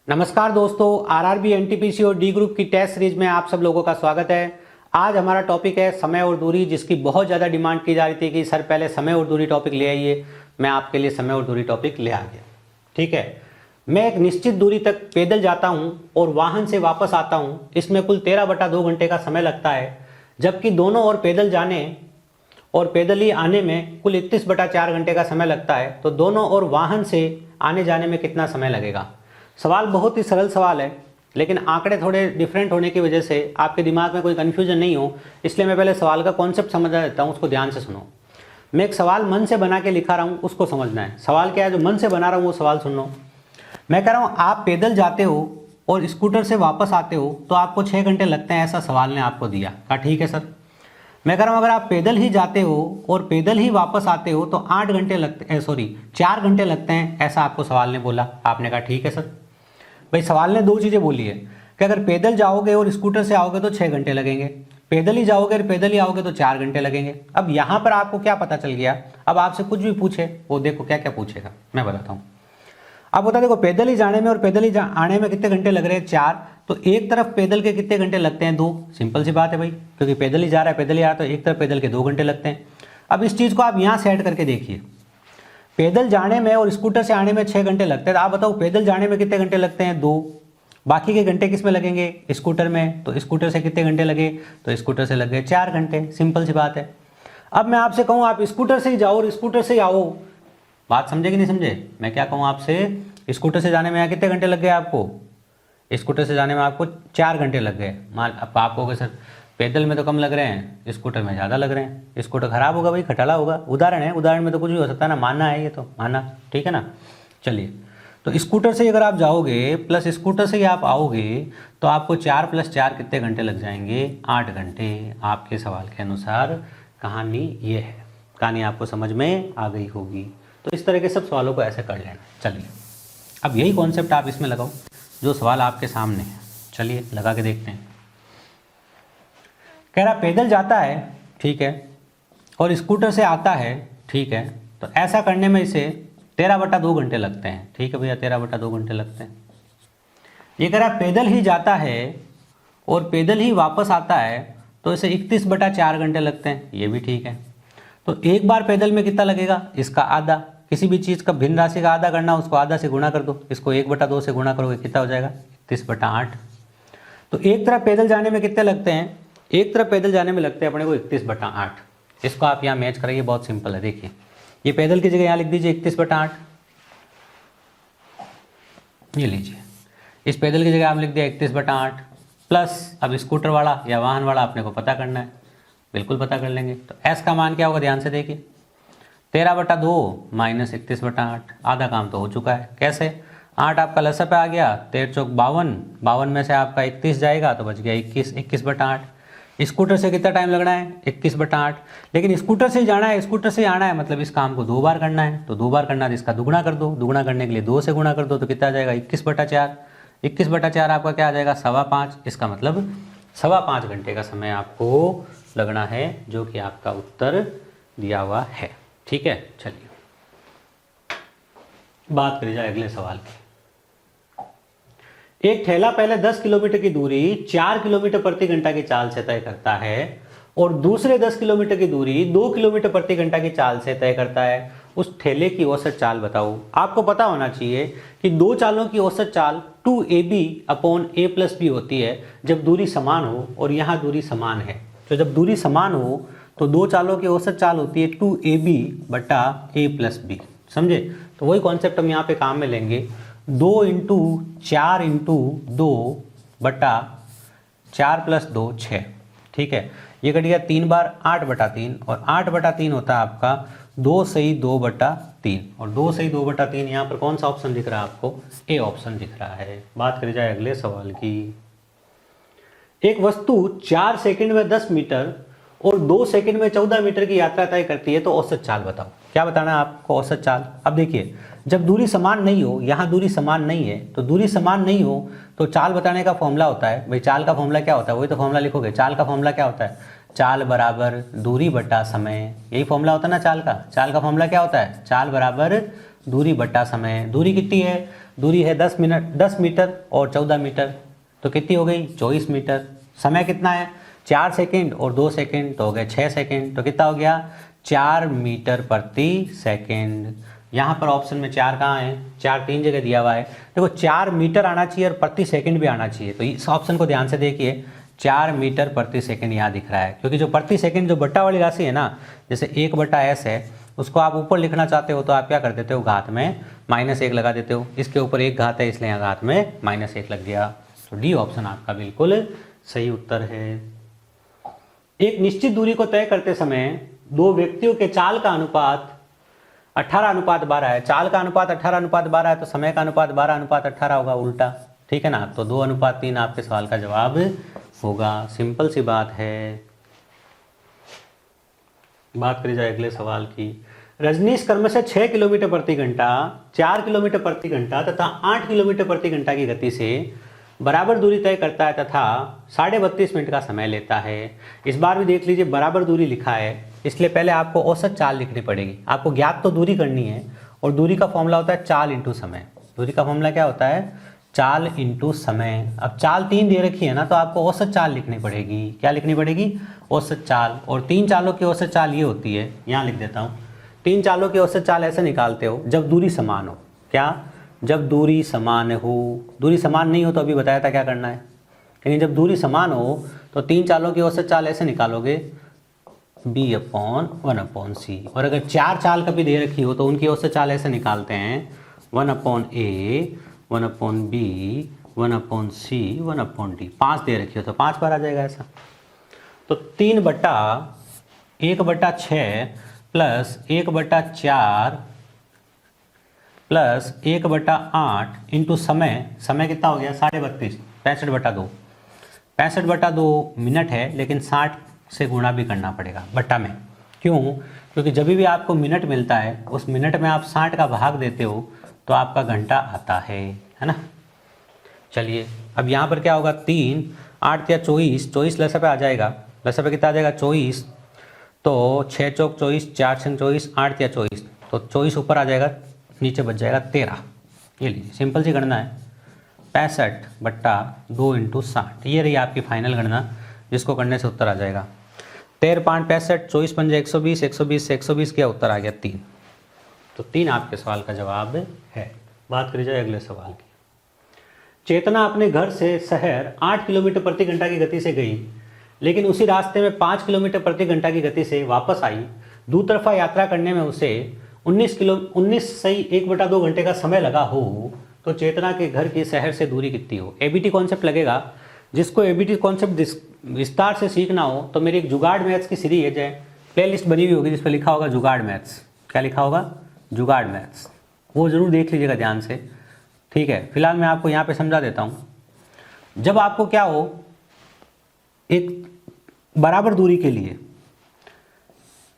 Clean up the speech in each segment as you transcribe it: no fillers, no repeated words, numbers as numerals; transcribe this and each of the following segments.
नमस्कार दोस्तों, RRB NTPC और डी ग्रुप की टेस्ट सीरीज में आप सब लोगों का स्वागत है। आज हमारा टॉपिक है समय और दूरी, जिसकी बहुत ज़्यादा डिमांड की जा रही थी कि सर पहले समय और दूरी टॉपिक ले आइए। मैं आपके लिए समय और दूरी टॉपिक ले आ गया। ठीक है, मैं एक निश्चित दूरी तक पैदल जाता हूँ और वाहन से वापस आता हूँ। इसमें कुल 13/2 घंटे का समय लगता है, जबकि दोनों ओर पैदल जाने और पैदल ही आने में कुल 31/4 घंटे का समय लगता है। तो दोनों ओर वाहन से आने जाने में कितना समय लगेगा? सवाल बहुत ही सरल सवाल है, लेकिन आंकड़े थोड़े डिफरेंट होने की वजह से आपके दिमाग में कोई कन्फ्यूजन नहीं हो, इसलिए मैं पहले सवाल का कॉन्सेप्ट समझा देता हूँ। उसको ध्यान से सुनो। मैं एक सवाल मन से बना के लिखा रहा हूँ, उसको समझना है। सवाल क्या है जो मन से बना रहा हूँ वो सवाल सुन लो। मैं कह रहा हूँ आप पैदल जाते हो और स्कूटर से वापस आते हो तो आपको 6 घंटे लगते हैं, ऐसा सवाल ने आपको दिया। कहा ठीक है सर। मैं कह रहा हूँ अगर आप पैदल ही जाते हो और पैदल ही वापस आते हो तो 8 घंटे लगते हैं, 4 घंटे लगते हैं, ऐसा आपको सवाल ने बोला। आपने कहा ठीक है सर। भाई सवाल ने दो चीज़ें बोली है कि अगर पैदल जाओगे और स्कूटर से आओगे तो 6 घंटे लगेंगे, पैदल ही जाओगे और पैदल ही आओगे तो 4 घंटे लगेंगे। अब यहाँ पर आपको क्या पता चल गया? अब आपसे कुछ भी पूछे वो देखो क्या क्या पूछेगा, मैं बताता हूँ। अब बता देखो, पैदल ही जाने में और पैदल ही आने में कितने घंटे लग रहे हैं? 4। तो एक तरफ पैदल के कितने घंटे लगते हैं? 2। सिंपल सी बात है भाई, क्योंकि पैदल ही जा रहा है पैदल ही आ रहा है, तो एक तरफ पैदल के 2 घंटे लगते हैं। अब इस चीज़ को आप यहाँ सेट करके देखिए, पैदल जाने में और स्कूटर से आने में 6 घंटे लगते हैं। तो आप बताओ पैदल जाने में कितने घंटे लगते हैं? 2। बाकी के घंटे किस में लगेंगे? स्कूटर में। तो स्कूटर से कितने घंटे लगे? तो स्कूटर से लग गए 4 घंटे। सिंपल सी बात है। अब मैं आपसे कहूँ आप स्कूटर से ही जाओ और स्कूटर से ही आओ, बात समझे कि नहीं समझे? मैं क्या कहूँ आपसे, स्कूटर से जाने में यहाँ कितने घंटे लग गए आपको? स्कूटर से जाने में आपको 4 घंटे लग गए। मान अब आप कहोगे सर पैदल में तो कम लग रहे हैं, स्कूटर में ज़्यादा लग रहे हैं, स्कूटर खराब होगा भाई, खटाला होगा। उदाहरण है, उदाहरण में तो कुछ भी हो सकता है ना, मानना है ये तो मानना, ठीक है ना। चलिए, तो स्कूटर से अगर आप जाओगे प्लस स्कूटर से ही आप आओगे तो आपको 4 + 4 कितने घंटे लग जाएंगे? 8 घंटे। आपके सवाल के अनुसार कहानी ये है। कहानी आपको समझ में आ गई होगी। तो इस तरह के सब सवालों को ऐसे कर लेना। चलिए, अब यही कॉन्सेप्ट आप इसमें लगाओ जो सवाल आपके सामने है। चलिए लगा के देखते हैं। कह रहा पैदल जाता है, ठीक है, और स्कूटर से आता है, ठीक है, तो ऐसा करने में इसे 13/2 घंटे लगते हैं। ठीक है भैया, 13/2 घंटे लगते हैं। ये कह रहा पैदल ही जाता है और पैदल ही वापस आता है तो इसे 31/4 घंटे लगते हैं। ये भी ठीक है। तो एक बार पैदल में कितना लगेगा? इसका आधा। किसी भी चीज़ का भिन्न राशि का आधा करना, उसको आधा से गुणा कर दो। इसको 1/2 से गुणा करोगे कितना हो जाएगा? 31/8। तो एक तरफ पैदल जाने में कितने लगते हैं? एक तरफ पैदल जाने में लगते हैं अपने को 31/8। इसको आप यहाँ मैच करेंगे, बहुत सिंपल है। देखिए, ये पैदल की जगह यहाँ लिख दीजिए 31/8। ये लीजिए, इस पैदल की जगह आप लिख दिया 31/8 प्लस, अब स्कूटर वाला या वाहन वाला अपने को पता करना है, बिल्कुल पता कर लेंगे। तो एस का मान क्या होगा? ध्यान से देखिए, 13/2 - 31/8। आधा काम तो हो चुका है। कैसे? 8 आपका लसा पे आ गया, 13 चौक 52, 52 में से आपका 31 जाएगा तो बच गया 21, 21/8। स्कूटर से कितना टाइम लगना है? 21/8। लेकिन स्कूटर से जाना है, स्कूटर से आना है, मतलब इस काम को 2 बार करना है। तो 2 बार करना है तो इसका दुगुना कर दो। दुगुना करने के लिए 2 से गुणा कर दो तो कितना आ जाएगा? 21/4। 21/4 आपका क्या आ जाएगा? 5.25। इसका मतलब 5.25 घंटे का समय आपको लगना है, जो कि आपका उत्तर दिया हुआ है। ठीक है, चलिए बात करी जाए अगले सवाल की। एक ठेला पहले 10 किलोमीटर की दूरी 4 किलोमीटर प्रति घंटा की चाल से तय करता है और दूसरे 10 किलोमीटर की दूरी 2 किलोमीटर प्रति घंटा की चाल से तय करता है। उस ठेले की औसत चाल बताओ। आपको पता होना चाहिए कि दो चालों की औसत चाल 2ab/a+b होती है जब दूरी समान हो, और यहाँ दूरी समान है। तो जब दूरी समान हो तो दो चालों की औसत चाल होती है 2ab/a+b। समझे? तो वही कॉन्सेप्ट हम यहाँ पे काम में लेंगे। 2 × 4 × 2 बटा 4 + 2 6। ठीक है, ये कट गया 3 बार, 8/3, और 8/3 होता है आपका 2 सही 2/3, और 2 सही 2/3 यहाँ पर कौन सा ऑप्शन दिख रहा है आपको? ए ऑप्शन दिख रहा है। बात करी जाए अगले सवाल की। एक वस्तु 4 सेकंड में 10 मीटर और 2 सेकंड में 14 मीटर की यात्रा तय करती है, तो औसत चाल बताओ। क्या बताना है आपको? औसत चाल। अब देखिए, जब दूरी समान नहीं हो, यहाँ दूरी समान नहीं है, तो दूरी समान नहीं हो तो चाल बताने का फॉर्मूला होता है। भाई चाल का फॉर्मूला क्या होता है? वही तो फॉर्मूला लिखोगे। चाल का फॉर्मूला क्या होता है? चाल बराबर दूरी बटा समय। यही फॉर्मूला होता है ना चाल का। चाल का फॉर्मूला क्या होता है? चाल बराबर दूरी बटा समय। दूरी कितनी है? दूरी है 10 मीटर और 14 मीटर, तो कितनी हो गई 24 मीटर। समय कितना है 4 सेकेंड और 2 सेकेंड, तो हो गए 6 सेकेंड, तो कितना हो गया 4 मीटर प्रति सेकेंड। यहाँ पर ऑप्शन में 4 कहाँ है, 4 3 जगह दिया हुआ है। देखो 4 मीटर आना चाहिए और प्रति सेकंड भी आना चाहिए, तो इस ऑप्शन को ध्यान से देखिए, 4 मीटर प्रति सेकंड यहाँ दिख रहा है, क्योंकि जो प्रति सेकंड जो बट्टा वाली राशि है ना, जैसे 1/s है, उसको आप ऊपर लिखना चाहते हो तो आप क्या कर देते हो, घात में -1 लगा देते हो। इसके ऊपर 1 घात है इसलिए यहाँ घात में -1 लग गया। तो डी ऑप्शन आपका बिल्कुल सही उत्तर है। एक निश्चित दूरी को तय करते समय दो व्यक्तियों के चाल का अनुपात 18:12 है। चाल का अनुपात 18:12 है, तो समय का अनुपात 12:18 होगा, उल्टा, ठीक है ना। तो 2:3 आपके सवाल का जवाब होगा। सिंपल सी बात है। बात करी जाए अगले सवाल की। रजनीश क्रमशः 6 किलोमीटर प्रति घंटा, 4 किलोमीटर प्रति घंटा तथा 8 किलोमीटर प्रति घंटा की गति से बराबर दूरी तय करता है तथा 32.5 मिनट का समय लेता है। इस बार भी देख लीजिए, बराबर दूरी लिखा है, इसलिए पहले आपको औसत चाल लिखनी पड़ेगी। आपको ज्ञात तो दूरी करनी है, और दूरी का फॉर्मूला होता है चाल इंटू समय। दूरी का फॉर्मूला क्या होता है, चाल इंटू समय। अब चाल 3 दे रखी है ना, तो आपको औसत चाल लिखनी पड़ेगी। क्या लिखनी पड़ेगी, औसत चाल। और 3 चालों की औसत चाल ये होती है, यहाँ लिख देता हूँ। 3 चालों की औसत चाल ऐसे निकालते हो जब दूरी समान हो। क्या, जब दूरी समान हो। दूरी समान नहीं हो तो अभी बताया था क्या करना है, लेकिन जब दूरी समान हो तो 3 चालों की औसत चाल ऐसे निकालोगे, b/1/c। और अगर 4 चाल कभी दे रखी हो तो उनकी औसत चाल ऐसे निकालते हैं, 1/a, 1/b, 1/c, 1/d। 5 दे रखी हो तो 5 बार आ जाएगा ऐसा। तो 3/1/6 प्लस 1/4 प्लस 1/8 इंटू समय। समय कितना हो गया 32.5, 65/2। 65/2 मिनट है, लेकिन 60 से गुणा भी करना पड़ेगा बट्टा में। क्यों, क्योंकि जब भी आपको मिनट मिलता है उस मिनट में आप 60 का भाग देते हो तो आपका घंटा आता है ना। चलिए अब यहाँ पर क्या होगा, 3 8 या 24, 24 लसा पे आ जाएगा। लसा पे कितना आ जाएगा 24, तो 6 चौक 24, 4 छंग 24, 8 या 24, तो 24 ऊपर आ जाएगा, नीचे बच जाएगा 13। ये लीजिए, सिंपल सी गणना है, 65/2 इंटू 60। ये रही आपकी फाइनल गणना, जिसको करने से उत्तर आ जाएगा 13×5 65, 24×5 120, 120 से 120 किया, उत्तर आ गया 3। तो 3 आपके सवाल का जवाब है। बात करी जाए अगले सवाल की। चेतना अपने घर से शहर 8 किलोमीटर प्रति घंटा की गति से गई, लेकिन उसी रास्ते में 5 किलोमीटर प्रति घंटा की गति से वापस आई। दूतरफा यात्रा करने में उसे 19 सही 1/2 घंटे का समय लगा हो, तो चेतना के घर की शहर से दूरी कितनी हो। एबीटी कॉन्सेप्ट लगेगा। जिसको एबीटी कॉन्सेप्ट विस्तार से सीखना हो तो मेरी एक जुगाड़ मैथ्स की सीरीज है, प्लेलिस्ट बनी हुई होगी जिस पर लिखा होगा जुगाड़ मैथ्स। क्या लिखा होगा, जुगाड़ मैथ्स, वो जरूर देख लीजिएगा ध्यान से, ठीक है। फिलहाल मैं आपको यहाँ पे समझा देता हूँ। जब आपको क्या हो, एक बराबर दूरी के लिए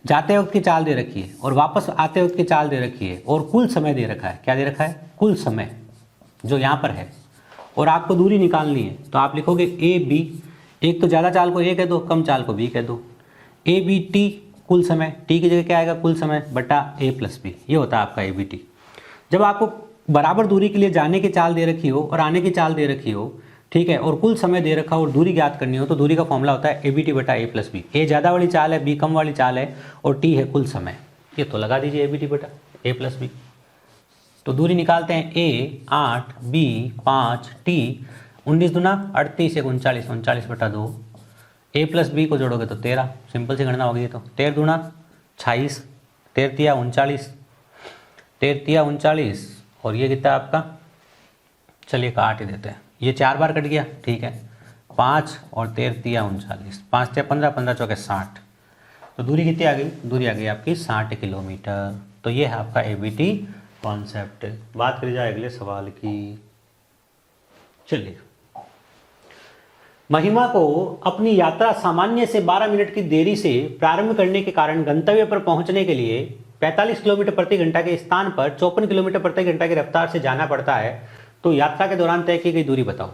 जाते वक्त की चाल दे रखी है और वापस आते वक्त की चाल दे रखी है, और कुल समय दे रखा है। क्या दे रखा है, कुल समय जो यहाँ पर है, और आपको दूरी निकालनी है, तो आप लिखोगे ए बी। एक तो ज़्यादा चाल को ए कह दो, कम चाल को बी कह दो। ए बी टी कुल समय, टी की जगह क्या आएगा, कुल समय बटा a+b। ये होता है आपका ए बी टी। जब आपको बराबर दूरी के लिए जाने की चाल दे रखी हो और आने की चाल दे रखी हो, ठीक है, और कुल समय दे रखा हो और दूरी ज्ञात करनी हो, तो दूरी का फॉर्मूला होता है ABT बटा a+b। ए ज़्यादा वाली चाल है, बी कम वाली चाल है, और टी है कुल समय। ये तो लगा दीजिए ABT बटा a+b। तो दूरी निकालते हैं a 8, b 5, t 19 दूना 38, 39, 39/2। a+b को जोड़ोगे तो 13। सिंपल सी गणना होगी। तो 13 दूना 26, 13 तिया 39, 13 तिया 39, और ये कितना आपका, चलिए 8 ही देते हैं, ये 4 बार कट गया, ठीक है। 5 और 13 तिया 39, 5 तिया 15, 15 चौके 60। तो दूरी कितनी आ गई, दूरी आ गई आपकी 60 किलोमीटर। तो ये है आपका ABT कॉन्सेप्ट। बात करी जाए अगले सवाल की। चलिए, महिमा को अपनी यात्रा सामान्य से 12 मिनट की देरी से प्रारंभ करने के कारण गंतव्य पर पहुंचने के लिए 45 किलोमीटर प्रति घंटा के स्थान पर 54 किलोमीटर प्रति घंटा की रफ्तार से जाना पड़ता है। तो यात्रा के दौरान तय की गई दूरी बताओ।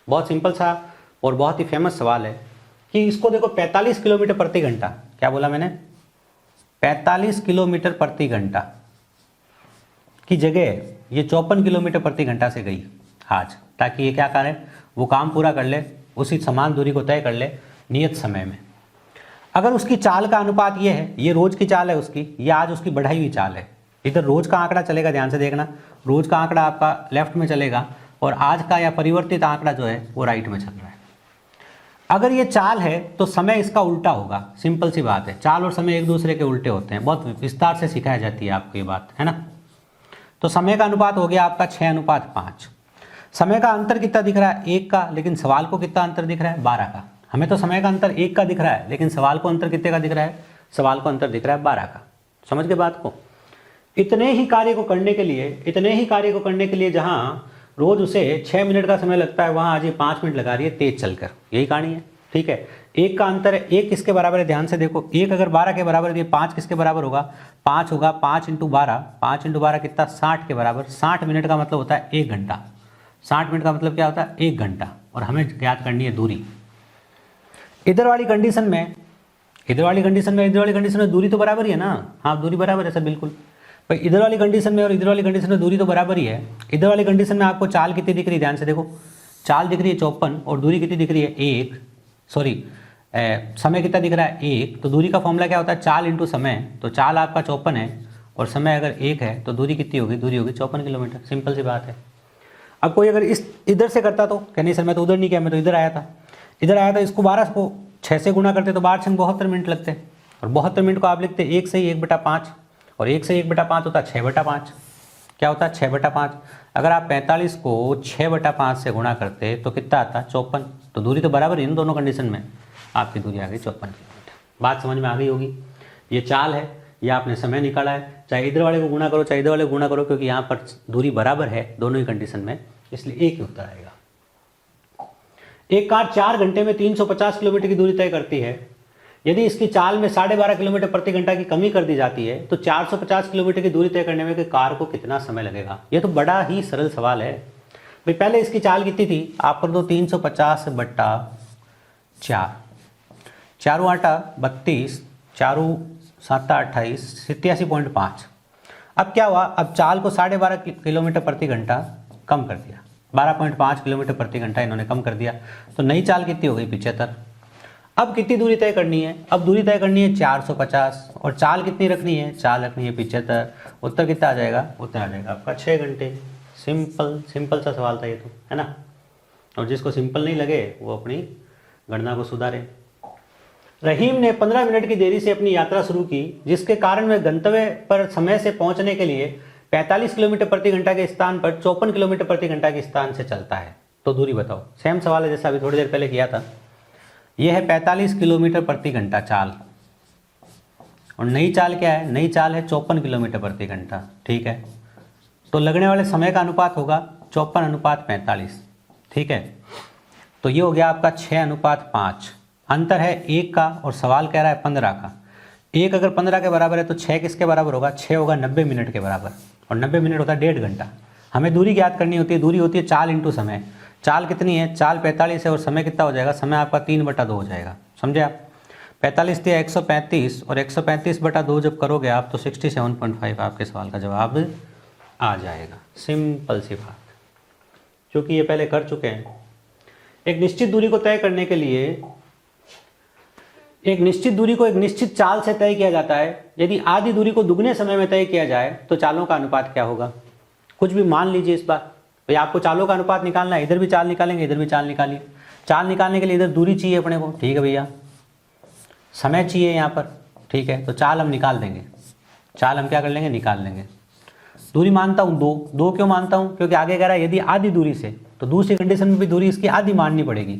बहुत सिंपल सा और बहुत ही फेमस सवाल है कि इसको देखो, 45 किलोमीटर प्रति घंटा, क्या बोला मैंने, 45 किलोमीटर प्रति घंटा, की जगह ये 54 किलोमीटर प्रति घंटा से गई आज, ताकि ये क्या करे, वो काम पूरा कर ले, उसी समान दूरी को तय कर ले नियत समय में। अगर उसकी चाल का अनुपात ये है, ये रोज की चाल है उसकी, ये आज उसकी बढ़ाई हुई चाल है। इधर रोज का आंकड़ा चलेगा, ध्यान से देखना, रोज का आंकड़ा आपका लेफ्ट में चलेगा और आज का या परिवर्तित आंकड़ा जो है वो राइट में चल रहा है। अगर ये चाल है तो समय इसका उल्टा होगा, सिंपल सी बात है, चाल और समय एक दूसरे के उल्टे होते हैं, बहुत विस्तार से सिखाई जाती है आपको ये बात, है ना। तो समय का अनुपात हो गया आपका 6:5। समय का अंतर कितना दिख रहा है, 1 का, लेकिन सवाल को कितना अंतर दिख रहा है, 12 का। हमें तो समय का अंतर 1 का दिख रहा है, लेकिन सवाल को अंतर कितने का दिख रहा है, सवाल को अंतर दिख रहा है 12 का। समझ गए बात को। इतने ही कार्य को करने के लिए जहां रोज उसे 6 मिनट का समय लगता है, वहां आज ये 5 मिनट लगा रही है तेज चलकर, यही कहानी है, ठीक है। 1 का अंतर है, 1 किसके बराबर है, ध्यान से देखो, 1 अगर 12 के बराबर है, 5 किसके बराबर होगा, 5 होगा, 5 × 12, 5 × 12 कितना, 60 के बराबर। 60 मिनट का मतलब होता है 1 घंटा, 60 मिनट का मतलब क्या होता है, 1 घंटा, और हमें ज्ञात करनी है दूरी। इधर वाली कंडीशन में दूरी तो बराबर ही है ना, हाँ दूरी बराबर है सर, बिल्कुल भाई। इधर वाली कंडीशन में और इधर वाली कंडीशन में दूरी तो बराबर ही है। इधर वाली कंडीशन में आपको चाल कितनी दिख रही है, ध्यान से देखो, चाल दिख रही है 54 और दूरी कितनी दिख रही है 1, समय कितना दिख रहा है 1। तो दूरी का फॉर्मूला क्या होता है, चाल इंटू समय। तो चाल आपका 54 है और समय अगर 1 है तो दूरी कितनी होगी, दूरी होगी 54 किलोमीटर, सिंपल सी बात है। अब कोई अगर इस इधर से करता तो क्या, नहीं सर मैं तो उधर नहीं किया, मैं तो इधर आया था, इसको 12 को 6 से गुणा करते तो 12×6 72 मिनट लगते, और 72 मिनट को आप लिखते 1 से ही 1/5, और 1 से 1/5 होता है 6/5, क्या होता है 6/5। अगर आप 45 को 6/5 से गुणा करते तो कितना आता है 54। तो दूरी तो बराबर है इन दोनों कंडीशन में, आपकी दूरी आ गई 54 किलोमीटर। बात समझ में आ गई होगी। ये चाल है, ये आपने समय निकाला है, चाहे इधर वाले को गुणा करो चाहे इधर वाले को गुणा करो, क्योंकि यहाँ पर दूरी बराबर है दोनों ही कंडीशन में, इसलिए एक ही उत्तर आएगा। एक कार 4 घंटे में 350 किलोमीटर की दूरी तय करती है। यदि इसकी चाल में 12.5 किलोमीटर प्रति घंटा की कमी कर दी जाती है तो 450 किलोमीटर की दूरी तय करने में कार को कितना समय लगेगा। यह तो बड़ा ही सरल सवाल है भाई। पहले इसकी चाल कितनी थी, आप कर दो 350/4, 4 8 32, 4 7 28, 87.5। अब क्या हुआ, अब चाल को 12.5 किलोमीटर प्रति घंटा कम कर दिया, 12.5 किलोमीटर प्रति घंटा इन्होंने कम कर दिया, तो नई चाल कितनी हो गई 75। अब कितनी दूरी तय करनी है, अब दूरी तय करनी है 450, और चाल कितनी रखनी है, चाल रखनी है 75। उत्तर कितना आ जाएगा, उत्तर आ जाएगा आपका 6 घंटे। सिंपल सा सवाल था ये तो, है ना। और जिसको सिंपल नहीं लगे वो अपनी गणना को सुधारे। रहीम ने 15 मिनट की देरी से अपनी यात्रा शुरू की, जिसके कारण वह गंतव्य पर समय से पहुंचने के लिए 45 किलोमीटर प्रति घंटा के स्थान पर 54 किलोमीटर प्रति घंटा के स्थान से चलता है। तो दूरी बताओ। सेम सवाल है जैसा अभी थोड़ी देर पहले किया था। यह है 45 किलोमीटर प्रति घंटा चाल, और नई चाल क्या है, नई चाल है 54 किलोमीटर प्रति घंटा, ठीक है। तो लगने वाले समय का अनुपात होगा 54:45, ठीक है। तो ये हो गया आपका 6:5। अंतर है 1 का और सवाल कह रहा है 15 का। 1 अगर 15 के बराबर है तो 6 किसके बराबर होगा, 6 होगा 90 मिनट के बराबर, और 90 मिनट होता है 1.5 घंटा। हमें दूरी ज्ञात करनी होती है, दूरी होती है चाल इंटू समय। चाल कितनी है, चाल 45 है और समय कितना हो जाएगा, समय आपका 3/2 हो जाएगा, समझे आप। 45 दिया 135, और 135/2 जब करोगे आप तो 67.5 आपके सवाल का जवाब आ जाएगा। सिंपल सी बात, क्योंकि ये पहले कर चुके हैं। एक निश्चित दूरी को तय करने के लिए एक निश्चित दूरी को एक निश्चित चाल से तय किया जाता है। यदि आधी दूरी को दुगने समय में तय किया जाए तो चालों का अनुपात क्या होगा। कुछ भी मान लीजिए इस बार, भाई आपको चालों का अनुपात निकालना है, इधर भी चाल निकालेंगे इधर भी चाल निकालिए। चाल निकालने के लिए इधर दूरी चाहिए अपने को, ठीक है भैया, समय चाहिए यहाँ पर, ठीक है। तो चाल हम निकाल देंगे, चाल हम क्या कर लेंगे, निकाल लेंगे। दूरी मानता हूँ 2 क्यों मानता हूँ, क्योंकि आगे कह रहा है यदि आधी दूरी से, तो दूसरी कंडीशन में भी दूरी इसकी आधी माननी पड़ेगी।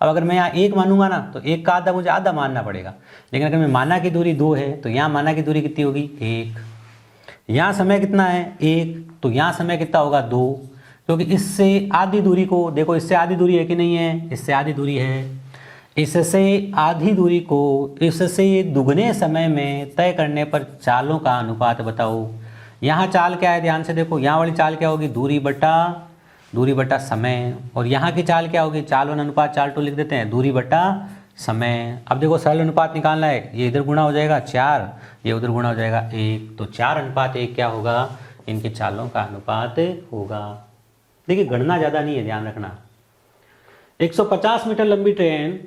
अब अगर मैं यहाँ 1 मानूंगा ना तो 1 का आधा मुझे आधा मानना पड़ेगा, लेकिन अगर मैं माना की दूरी 2 है तो यहाँ माना की दूरी कितनी होगी 1, यहाँ समय कितना है 1, तो यहाँ समय कितना होगा 2, क्योंकि इससे आधी दूरी को देखो, इससे आधी दूरी है कि नहीं है, इससे आधी दूरी है। इससे आधी दूरी को इससे दुगने समय में तय करने पर चालों का अनुपात बताओ। यहाँ चाल क्या है, ध्यान से देखो, यहाँ वाली चाल क्या होगी, दूरी बटा समय, और यहाँ की चाल क्या होगी, चाल 1 अनुपात चाल 2 लिख देते हैं, दूरी बटा समय। अब देखो सरल अनुपात निकालना है, ये इधर गुणा हो जाएगा 4, ये उधर गुणा हो जाएगा 1, तो 4:1 क्या होगा, इनकी चालों का अनुपात होगा। देखिए गणना ज़्यादा नहीं है, ध्यान रखना। 150 मीटर लंबी ट्रेन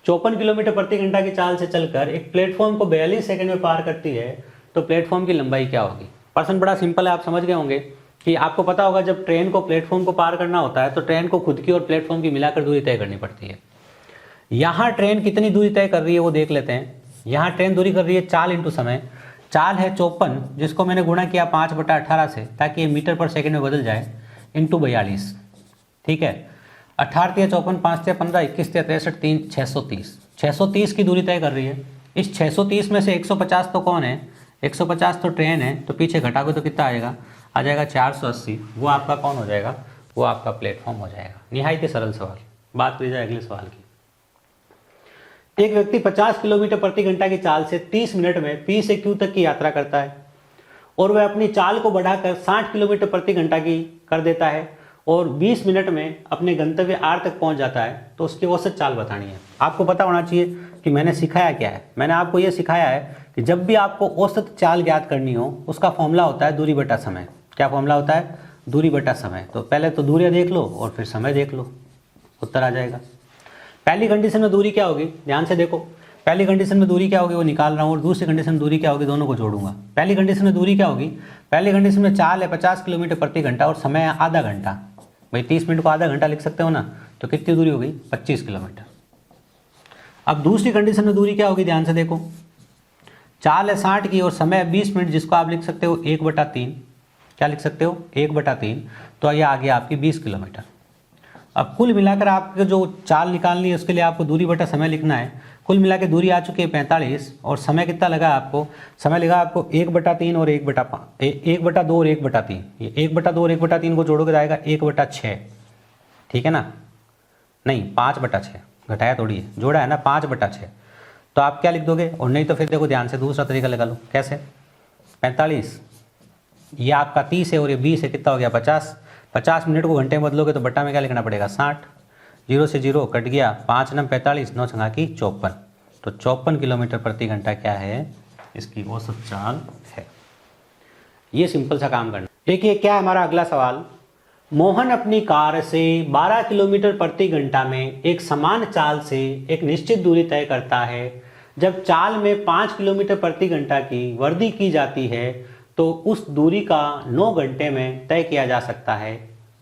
54 किलोमीटर प्रति घंटा की चाल से चलकर एक प्लेटफॉर्म को 42 सेकंड में पार करती है, तो प्लेटफॉर्म की लंबाई क्या होगी? प्रश्न बड़ा सिंपल है, आप समझ गए होंगे कि आपको पता होगा जब ट्रेन को प्लेटफॉर्म को पार करना होता है तो ट्रेन को खुद की और प्लेटफॉर्म की मिलाकर दूरी तय करनी पड़ती है। यहाँ ट्रेन कितनी दूरी तय कर रही है वो देख लेते हैं। यहाँ ट्रेन दूरी कर रही है चाल इंटू समय। चाल है 54, जिसको मैंने गुणा किया 5/18 से, ताकि ये मीटर पर सेकंड में बदल जाए, इंटू 42। ठीक है, 18 × 54, 5 × 15, 21 × 63, 3 630। 630 की दूरी तय कर रही है। इस 630 में से 150 तो कौन है? 150 तो ट्रेन है, तो पीछे घटाओगे तो कितना आएगा? आ जाएगा 480। वो आपका कौन हो जाएगा? वो आपका प्लेटफॉर्म हो जाएगा। निहायत ही सरल सवाल। बात करी जाए अगले सवाल की। एक व्यक्ति 50 किलोमीटर प्रति घंटा की चाल से 30 मिनट में P से Q तक की यात्रा करता है और वह अपनी चाल को बढ़ाकर 60 किलोमीटर प्रति घंटा की कर देता है और 20 मिनट में अपने गंतव्य R तक पहुंच जाता है, तो उसकी औसत चाल बतानी है। आपको पता होना चाहिए कि मैंने सिखाया क्या है। मैंने आपको ये सिखाया है कि जब भी आपको औसत चाल ज्ञात करनी हो, उसका फॉर्मूला होता है दूरी बटा समय। क्या फॉर्मूला होता है? दूरी बटा समय। तो पहले तो दूरियाँ देख लो और फिर समय देख लो, उत्तर आ जाएगा। पहली कंडीशन में दूरी क्या होगी? ध्यान से देखो, पहली कंडीशन में दूरी क्या होगी वो निकाल रहा हूँ, और दूसरी कंडीशन में दूरी क्या होगी, दोनों को जोड़ूंगा। पहली कंडीशन में दूरी क्या होगी? पहली कंडीशन में चाल है 50 किलोमीटर प्रति घंटा और समय है आधा घंटा। भाई 30 मिनट को आधा घंटा लिख सकते हो ना, तो कितनी दूरी हो गई? 25 किलोमीटर। अब दूसरी कंडीशन में दूरी क्या होगी? ध्यान से देखो, चाल है 60 की और समय है 20 मिनट, जिसको आप लिख सकते हो 1/3। क्या लिख सकते हो? 1/3। तो ये आ गया आपकी 20 किलोमीटर। अब कुल मिलाकर आपको जो चाल निकालनी है उसके लिए आपको दूरी बटा समय लिखना है। कुल मिला के दूरी आ चुकी है 45 और समय कितना लगा आपको? समय लगा आपको 1/3 और 1/5, 1/2 और 1/3। ये 1/2 और 1/3 को जोड़ोगे तो आएगा 1/6। ठीक है ना? नहीं, 5/6, घटाया थोड़ी है, जोड़ा है ना, 5/6। तो आप क्या लिख दोगे? और नहीं तो फिर देखो ध्यान से दूसरा तरीका लगा लो। कैसे? 45, ये आपका 30 है और ये 20 है, कितना हो गया? 50। 50 मिनट को घंटे में बदलोगे तो बट्टा में क्या लिखना पड़ेगा? 60। 0 से 0 कट गया, 5 × 9 = 45, 9 × 54। तो 54 किलोमीटर प्रति घंटा क्या है? इसकी औसत चाल है। ये सिंपल सा काम करना। देखिए क्या है हमारा अगला सवाल। मोहन अपनी कार से 12 किलोमीटर प्रति घंटा में एक समान चाल से एक निश्चित दूरी तय करता है। जब चाल में 5 किलोमीटर प्रति घंटा की वृद्धि की जाती है तो उस दूरी का 9 घंटे में तय किया जा सकता है।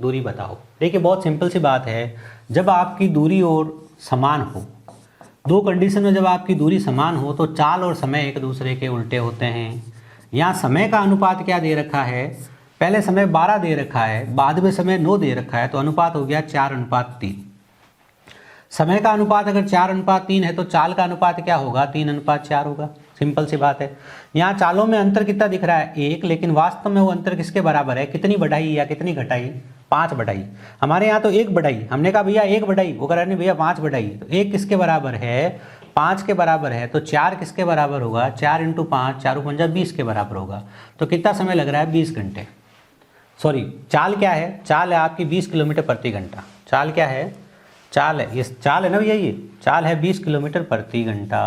दूरी बताओ। देखिए बहुत सिंपल सी बात है, जब आपकी दूरी और समान हो, दो कंडीशन में जब आपकी दूरी समान हो तो चाल और समय एक दूसरे के उल्टे होते हैं। यहाँ समय का अनुपात क्या दे रखा है? पहले समय 12 दे रखा है, बाद में समय 9 दे रखा है, तो अनुपात हो गया 4:3। समय का अनुपात अगर 4:3 है तो चाल का अनुपात क्या होगा? 3:4 होगा। सिंपल सी बात है। यहाँ चालों में अंतर कितना दिख रहा है? 1, लेकिन वास्तव में वो अंतर किसके बराबर है? कितनी बढ़ाई या कितनी घटाई? 5 बढ़ाई। हमारे यहाँ तो 1 बढ़ाई, हमने कहा भैया 1 बढ़ाई, वो कह रहे नहीं भैया 5 बढ़ाई। तो 1 किसके बराबर है? 5 के बराबर है। तो 4 किसके बराबर होगा? 4 × 5, 4 × 5 20 के बराबर होगा। तो कितना समय लग रहा है? 20 घंटे। सॉरी, चाल क्या है? चाल है आपकी 20 किलोमीटर प्रति घंटा। चाल क्या है? चाल है, ये चाल है ना भैया, ये चाल है 20 किलोमीटर प्रति घंटा,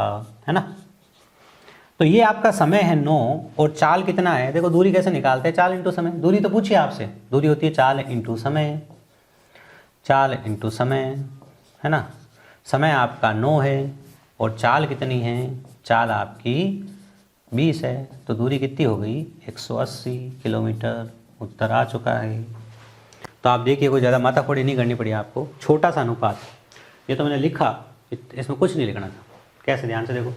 है ना? तो ये आपका समय है 9 और चाल कितना है? देखो दूरी कैसे निकालते हैं? चाल इंटू समय। दूरी तो पूछिए आपसे, दूरी होती है चाल इंटू समय। चाल इंटू समय, है ना? समय आपका 9 है और चाल कितनी है? चाल आपकी 20 है, तो दूरी कितनी हो गई? 180 किलोमीटर। उत्तर आ चुका है। तो आप देखिए कोई ज़्यादा माथाफोड़ी नहीं करनी पड़ी आपको, छोटा सा अनुपात। ये तो मैंने लिखा, इसमें कुछ नहीं लिखना था। कैसे? ध्यान से देखो,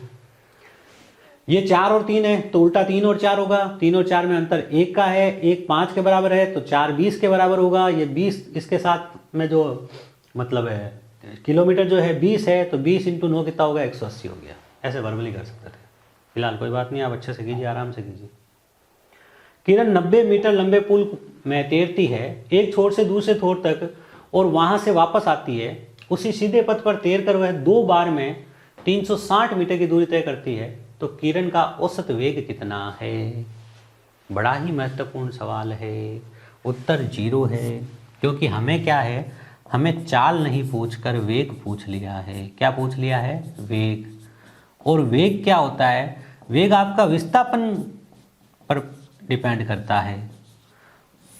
ये 4 और 3 है तो उल्टा 3 और 4 होगा। 3 और 4 में अंतर 1 का है, 1 5 के बराबर है तो 4 20 के बराबर होगा। ये 20 इसके साथ में जो मतलब है किलोमीटर जो है 20 है, तो 20 × 9 कितना होगा? 180 हो गया। ऐसे वर्बली कर सकते थे। फिलहाल कोई बात नहीं, आप अच्छे से कीजिए, आराम से कीजिए। किरण 90 मीटर लंबे पुल में तैरती है, एक छोर से दूसरे छोर तक और वहां से वापस आती है। उसी सीधे पथ पर तैरकर वह 2 बार में 360 मीटर की दूरी तय करती है, तो किरण का औसत वेग कितना है? बड़ा ही महत्वपूर्ण सवाल है। उत्तर 0 है, क्योंकि हमें क्या है? हमें चाल नहीं पूछकर वेग पूछ लिया है। क्या पूछ लिया है? वेग। और वेग क्या होता है? वेग आपका विस्थापन पर डिपेंड करता है।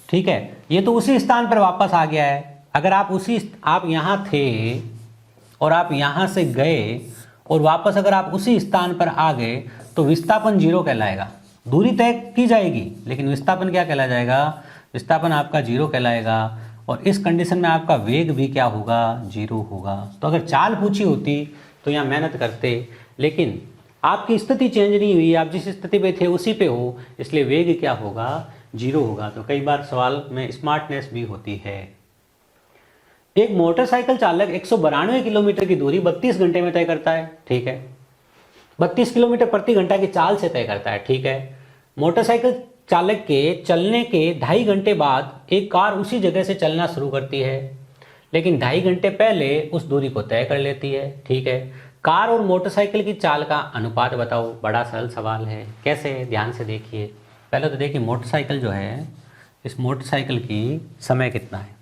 ठीक है, ये तो उसी स्थान पर वापस आ गया है। अगर आप यहाँ थे और आप यहाँ से गए और वापस अगर आप उसी स्थान पर आ गए तो विस्थापन 0 कहलाएगा। दूरी तय की जाएगी लेकिन विस्थापन क्या कहला जाएगा, विस्थापन आपका 0 कहलाएगा। और इस कंडीशन में आपका वेग भी क्या होगा, 0 होगा। तो अगर चाल पूछी होती तो यहाँ मेहनत करते, लेकिन आपकी स्थिति चेंज नहीं हुई, आप जिस स्थिति पे थे उसी पे हो, इसलिए वेग क्या होगा, 0 होगा। तो कई बार सवाल में स्मार्टनेस भी होती है। एक मोटरसाइकिल चालक 192 किलोमीटर की दूरी 32 घंटे में तय करता है, ठीक है। 32 किलोमीटर प्रति घंटा की चाल से तय करता है, ठीक है। मोटरसाइकिल चालक के चलने के 2.5 घंटे बाद एक कार उसी जगह से चलना शुरू करती है, लेकिन 2.5 घंटे पहले उस दूरी को तय कर लेती है, ठीक है। कार और मोटरसाइकिल की चाल का अनुपात बताओ। बड़ा सरल सवाल है, कैसे, ध्यान से देखिए। पहले तो देखिए मोटरसाइकिल जो है, इस मोटरसाइकिल की समय कितना है,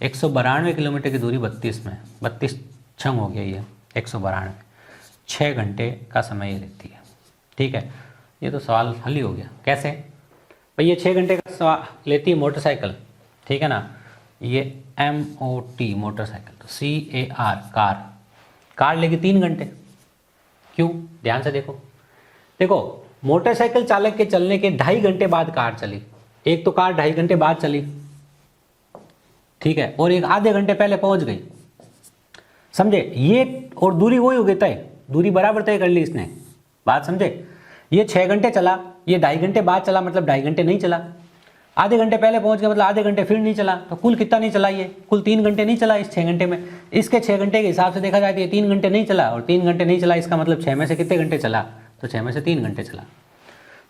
192 किलोमीटर की दूरी 32 में, 32 छंग हो गया ये 192, 6 घंटे का समय ये लेती है, ठीक है। ये तो सवाल हल ही हो गया। कैसे भाई, ये 6 घंटे का लेती है मोटरसाइकिल, ठीक है ना। ये MOT मोटरसाइकिल, तो CAR कार लेगी 3 घंटे। क्यों, ध्यान से देखो। मोटरसाइकिल चालक के चलने के 2.5 घंटे बाद कार चली। एक तो कार 2.5 घंटे बाद चली, ठीक है, और एक आधे घंटे पहले पहुंच गई, समझे। ये और दूरी वही हो गई तय, दूरी बराबर तय कर ली इसने, बात समझे। ये 6 घंटे चला, ये 2.5 घंटे बाद चला, मतलब 2.5 घंटे नहीं चला। आधे घंटे पहले पहुंच गया, मतलब आधे घंटे फिर नहीं चला। तो कुल कितना नहीं चला, ये कुल 3 घंटे नहीं चला इस 6 घंटे में। इसके 6 घंटे के हिसाब से देखा जाए तो ये 3 घंटे नहीं चला, और 3 घंटे नहीं चला, इसका मतलब 6 में से कितने घंटे चला, तो 6 में से 3 घंटे चला।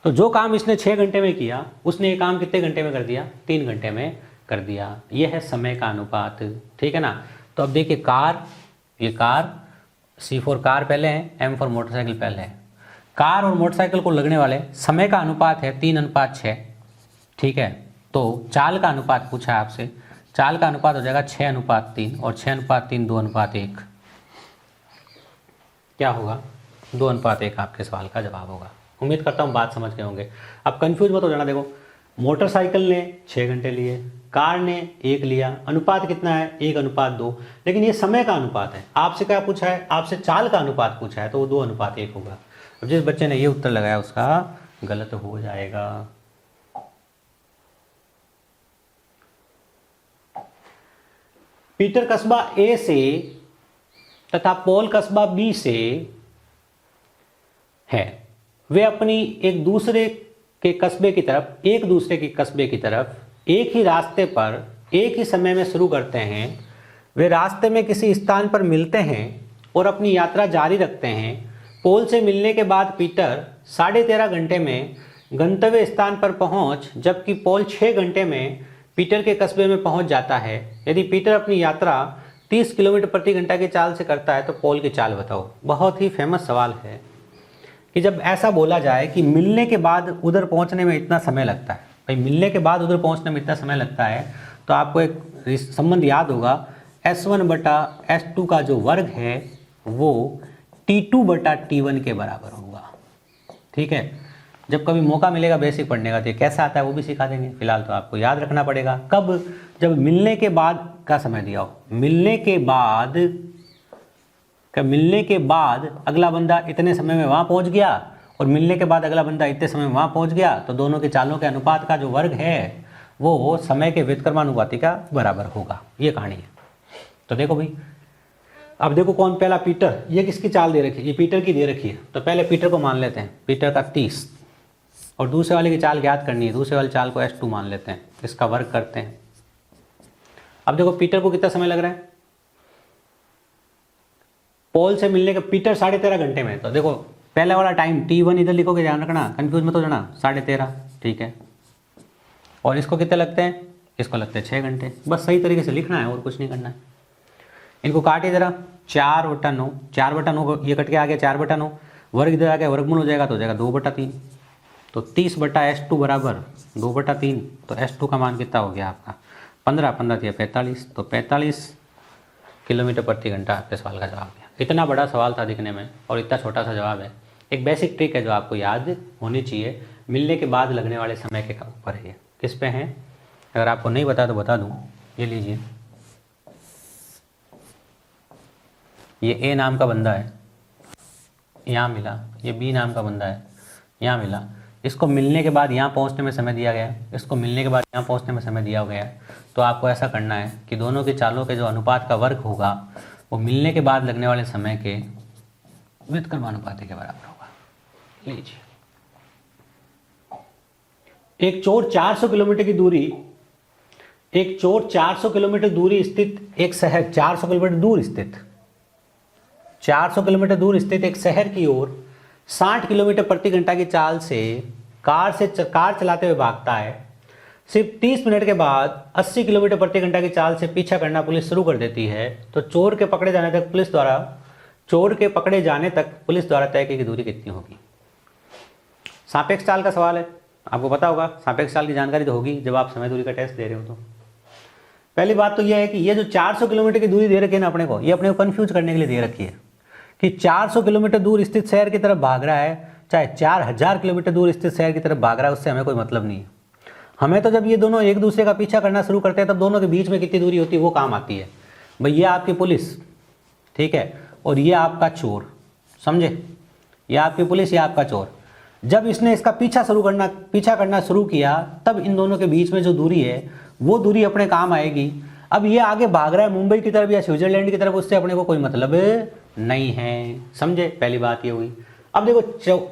तो जो काम इसने 6 घंटे में किया, उसने ये काम कितने घंटे में कर दिया, 3 घंटे में कर दिया। ये है समय का अनुपात, ठीक है ना। तो अब देखिए कार, ये कार, C फॉर कार पहले है, M फॉर मोटरसाइकिल पहले है। कार और मोटरसाइकिल को लगने वाले समय का अनुपात है 3:6, ठीक है। तो चाल का अनुपात पूछा है आपसे, चाल का अनुपात हो जाएगा 6:3, और 6:3 2:1, क्या होगा, 2:1 आपके सवाल का जवाब होगा। उम्मीद करता हूँ बात समझ गए होंगे। अब कंफ्यूज मत हो जाना। देखो मोटरसाइकिल ने 6 घंटे लिए, कार ने 1 लिया, अनुपात कितना है, 1:2, लेकिन ये समय का अनुपात है। आपसे क्या पूछा है, आपसे चाल का अनुपात पूछा है, तो वो 2:1 होगा। अब जिस बच्चे ने ये उत्तर लगाया उसका गलत हो जाएगा। पीटर कस्बा A से तथा पॉल कस्बा B से है, वे अपनी एक दूसरे के कस्बे की तरफ एक ही रास्ते पर एक ही समय में शुरू करते हैं। वे रास्ते में किसी स्थान पर मिलते हैं और अपनी यात्रा जारी रखते हैं। पोल से मिलने के बाद पीटर 13.5 घंटे में गंतव्य स्थान पर पहुंच, जबकि पोल 6 घंटे में पीटर के कस्बे में पहुंच जाता है। यदि पीटर अपनी यात्रा 30 किलोमीटर प्रति घंटा की चाल से करता है तो पोल की चाल बताओ। बहुत ही फेमस सवाल है कि जब ऐसा बोला जाए कि मिलने के बाद उधर पहुंचने में इतना समय लगता है, भाई मिलने के बाद उधर पहुंचने में इतना समय लगता है, तो आपको एक संबंध याद होगा, S1/S2 का जो वर्ग है वो T2/T1 के बराबर होगा, ठीक है। जब कभी मौका मिलेगा बेसिक पढ़ने का तो कैसा आता है वो भी सिखा देंगे। फिलहाल तो आपको याद रखना पड़ेगा कब, जब मिलने के बाद का समय दिया हो, मिलने के बाद अगला बंदा इतने समय में वहाँ पहुँच गया और मिलने के बाद अगला बंदा इतने समय में वहाँ पहुँच गया, तो दोनों के चालों के अनुपात का जो वर्ग है वो समय के व्युत्क्रमानुपाती का बराबर होगा। ये कहानी है। तो देखो भाई, अब देखो कौन पहला, पीटर, ये किसकी चाल दे रखी है, ये पीटर की दे रखी है। तो पहले पीटर को मान लेते हैं, पीटर का 30, और दूसरे वाले की चाल ज्ञात करनी है, दूसरे वाली चाल को S2 मान लेते हैं, इसका वर्ग करते हैं। अब देखो पीटर को कितना समय लग रहा है, पोल से मिलने का, पीटर 13.5 घंटे में। तो देखो पहले वाला टाइम T1 इधर लिखोगे, ध्यान रखना, कंफ्यूज मत हो जाना, 13.5, ठीक है। और इसको कितने लगते हैं, इसको लगते हैं 6 घंटे। बस सही तरीके से लिखना है और कुछ नहीं करना है। इनको काटिए जरा, 4/9, 4/9 ये कट के आ गया 4/9, वर्ग इधर आ गया, वर्गमूल हो जाएगा तो हो जाएगा 2/3। तो 30/S2 बराबर 2/3। तो S2 का मान कितना हो गया आपका, 15, 15 45, तो 45 किलोमीटर प्रति घंटा आपके सवाल का जवाब दिया। इतना बड़ा सवाल था दिखने में और इतना छोटा सा जवाब है। एक बेसिक ट्रिक है जो आपको याद होनी चाहिए, मिलने के बाद लगने वाले समय के ऊपर है। ये किस पे है, अगर आपको नहीं पता तो बता दूं, ये लीजिए, ये ए नाम का बंदा है, यहाँ मिला, ये बी नाम का बंदा है, यहाँ मिला, इसको मिलने के बाद यहाँ पहुँचने में समय दिया गया, इसको मिलने के बाद यहाँ पहुँचने में समय दिया गया है। तो आपको ऐसा करना है कि दोनों की चालों के जो अनुपात का वर्ग होगा वो मिलने के बाद लगने वाले समय के व्युत्क्रमानुपाती के बराबर होगा। लीजिए, एक चोर 400 किलोमीटर की दूरी, एक चोर 400 किलोमीटर दूरी स्थित एक शहर, 400 किलोमीटर दूर स्थित, 400 किलोमीटर दूर स्थित एक शहर की ओर 60 किलोमीटर प्रति घंटा की चाल से कार चलाते हुए भागता है। सिर्फ 30 मिनट के बाद 80 किलोमीटर प्रति घंटा की चाल से पीछा करना पुलिस शुरू कर देती है। तो चोर के पकड़े जाने तक पुलिस द्वारा तय की दूरी कितनी होगी? सापेक्ष चाल का सवाल है, आपको पता होगा, सापेक्ष चाल की जानकारी तो होगी जब आप समय दूरी का टेस्ट दे रहे हो। तो पहली बात तो यह है कि ये जो 400 किलोमीटर की दूरी दे रखी है ना अपने को, ये अपने को कंफ्यूज करने के लिए दे रखी है कि 400 किलोमीटर दूर स्थित शहर की तरफ भाग रहा है, चाहे 4000 किलोमीटर दूर स्थित शहर की तरफ भाग रहा है, उससे हमें कोई मतलब नहीं है। हमें तो जब ये दोनों एक दूसरे का पीछा करना शुरू करते हैं तब दोनों के बीच में कितनी दूरी होती है वो काम आती है। भाई ये आपकी पुलिस, ठीक है, और ये आपका चोर, समझे, ये आपकी पुलिस, ये आपका चोर। जब इसने इसका पीछा करना शुरू किया तब इन दोनों के बीच में जो दूरी है वो दूरी अपने काम आएगी। अब ये आगे भाग रहा है मुंबई की तरफ या स्विट्जरलैंड की तरफ, उससे अपने को कोई मतलब नहीं है, समझे, पहली बात ये हुई। अब देखो,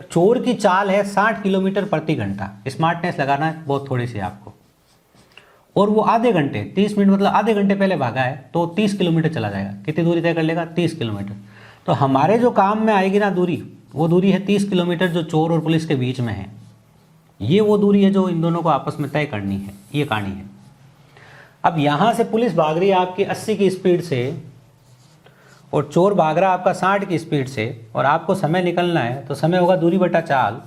चोर की चाल है 60 किलोमीटर प्रति घंटा, स्मार्टनेस लगाना है बहुत थोड़ी सी आपको, और वो आधे घंटे 30 मिनट मतलब आधे घंटे पहले भागा है तो 30 किलोमीटर चला जाएगा। कितनी दूरी तय कर लेगा? 30 किलोमीटर। तो हमारे जो काम में आएगी ना दूरी, वो दूरी है 30 किलोमीटर जो चोर और पुलिस के बीच में है। ये वो दूरी है जो इन दोनों को आपस में तय करनी है, ये कहानी है। अब यहाँ से पुलिस भाग रही है आपकी 80 की स्पीड से और चोर भाग रहा है आपका 60 की स्पीड से, और आपको समय निकलना है तो समय होगा दूरी बटा चाल।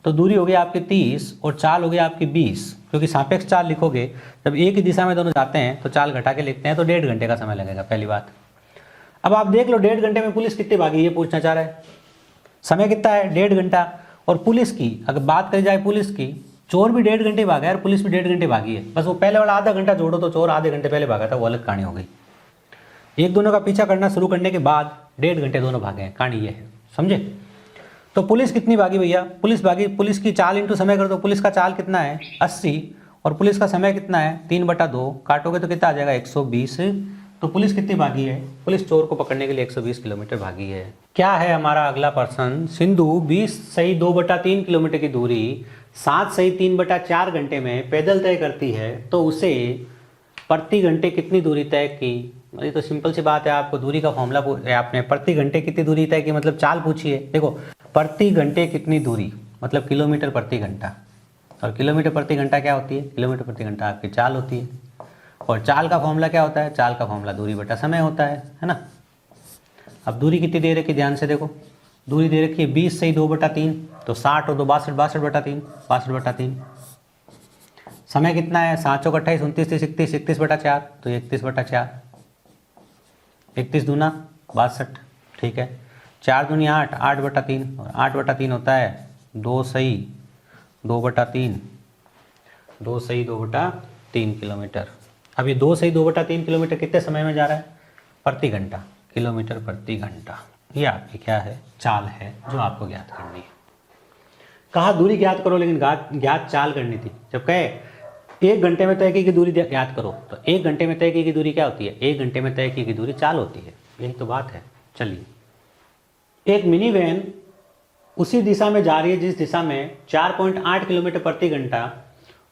तो दूरी होगी आपकी 30 और चाल होगी आपकी 20, क्योंकि सापेक्ष चाल लिखोगे जब एक ही दिशा में दोनों जाते हैं तो चाल घटा के लिखते हैं, तो 1.5 घंटे का समय लगेगा, पहली बात। अब आप देख लो 1.5 घंटे में पुलिस कितनी भागी, ये पूछना चाह रहा है। समय कितना है? 1.5 घंटा। और पुलिस की अगर बात करी जाए, पुलिस की, चोर भी 1.5 घंटे भागा है और पुलिस भी 1.5 घंटे भागी है, बस वो पहले वाला आधा घंटा जोड़ो तो चोर आधे घंटे पहले भागा था, वो अलग कहानी हो गई। एक दोनों का पीछा करना शुरू करने के बाद 1.5 घंटे दोनों भागे हैं, कहानी ये है, समझे। तो पुलिस कितनी भागी भैया? पुलिस भागी, पुलिस की चाल इंटू समय कर दो, पुलिस का चाल कितना है? 80, और पुलिस का समय कितना है? 3/2, काटोगे तो कितना आ जाएगा? 120। तो पुलिस कितनी भागी है? पुलिस चोर को पकड़ने के लिए 120 किलोमीटर भागी है। क्या है हमारा अगला प्रश्न? सिंधु 20 सही 2/3 किलोमीटर की दूरी 7 सही 3/4 घंटे में पैदल तय करती है, तो उसे प्रति घंटे कितनी दूरी तय की? ये तो सिंपल सी बात है, आपको दूरी का फॉर्मूला आपने प्रति घंटे कितनी दूरी तय की मतलब चाल पूछी है। देखो, प्रति घंटे कितनी दूरी मतलब किलोमीटर प्रति घंटा, और किलोमीटर प्रति घंटा क्या होती है? किलोमीटर प्रति घंटा आपकी चाल होती है, और चाल का फॉर्मूला क्या होता है? चाल का फॉर्मूला दूरी बटा समय होता है ना। अब दूरी कितनी दे रखी, ध्यान से देखो, दूरी दे रखी है 20 सही 2/3, तो 60 और 2 62, 62/3, 62/3। समय कितना है? 7 चौक 28, 29 30 31, 31/4, तो 31/4, 31 दूना 62, ठीक है। 4 दूनी 8, 8/3, और 8/3 होता है 2 सही 2/3, 2 सही 2/3 किलोमीटर। अब ये 2 सही 2/3 किलोमीटर कितने समय में जा रहा है? प्रति घंटा, किलोमीटर प्रति घंटा। ये आपकी क्या है? चाल है जो आपको ज्ञात करनी है। कहा दूरी ज्ञात करो, लेकिन ज्ञात चाल करनी थी। जब कहे 1 घंटे में तय की दूरी ज्ञात करो, तो 1 घंटे में तय की दूरी क्या होती है? 1 घंटे में तय की दूरी चाल होती है, यही तो बात है। चलिए, एक मिनी वैन उसी दिशा में जा रही है जिस दिशा में 4.8 किलोमीटर प्रति घंटा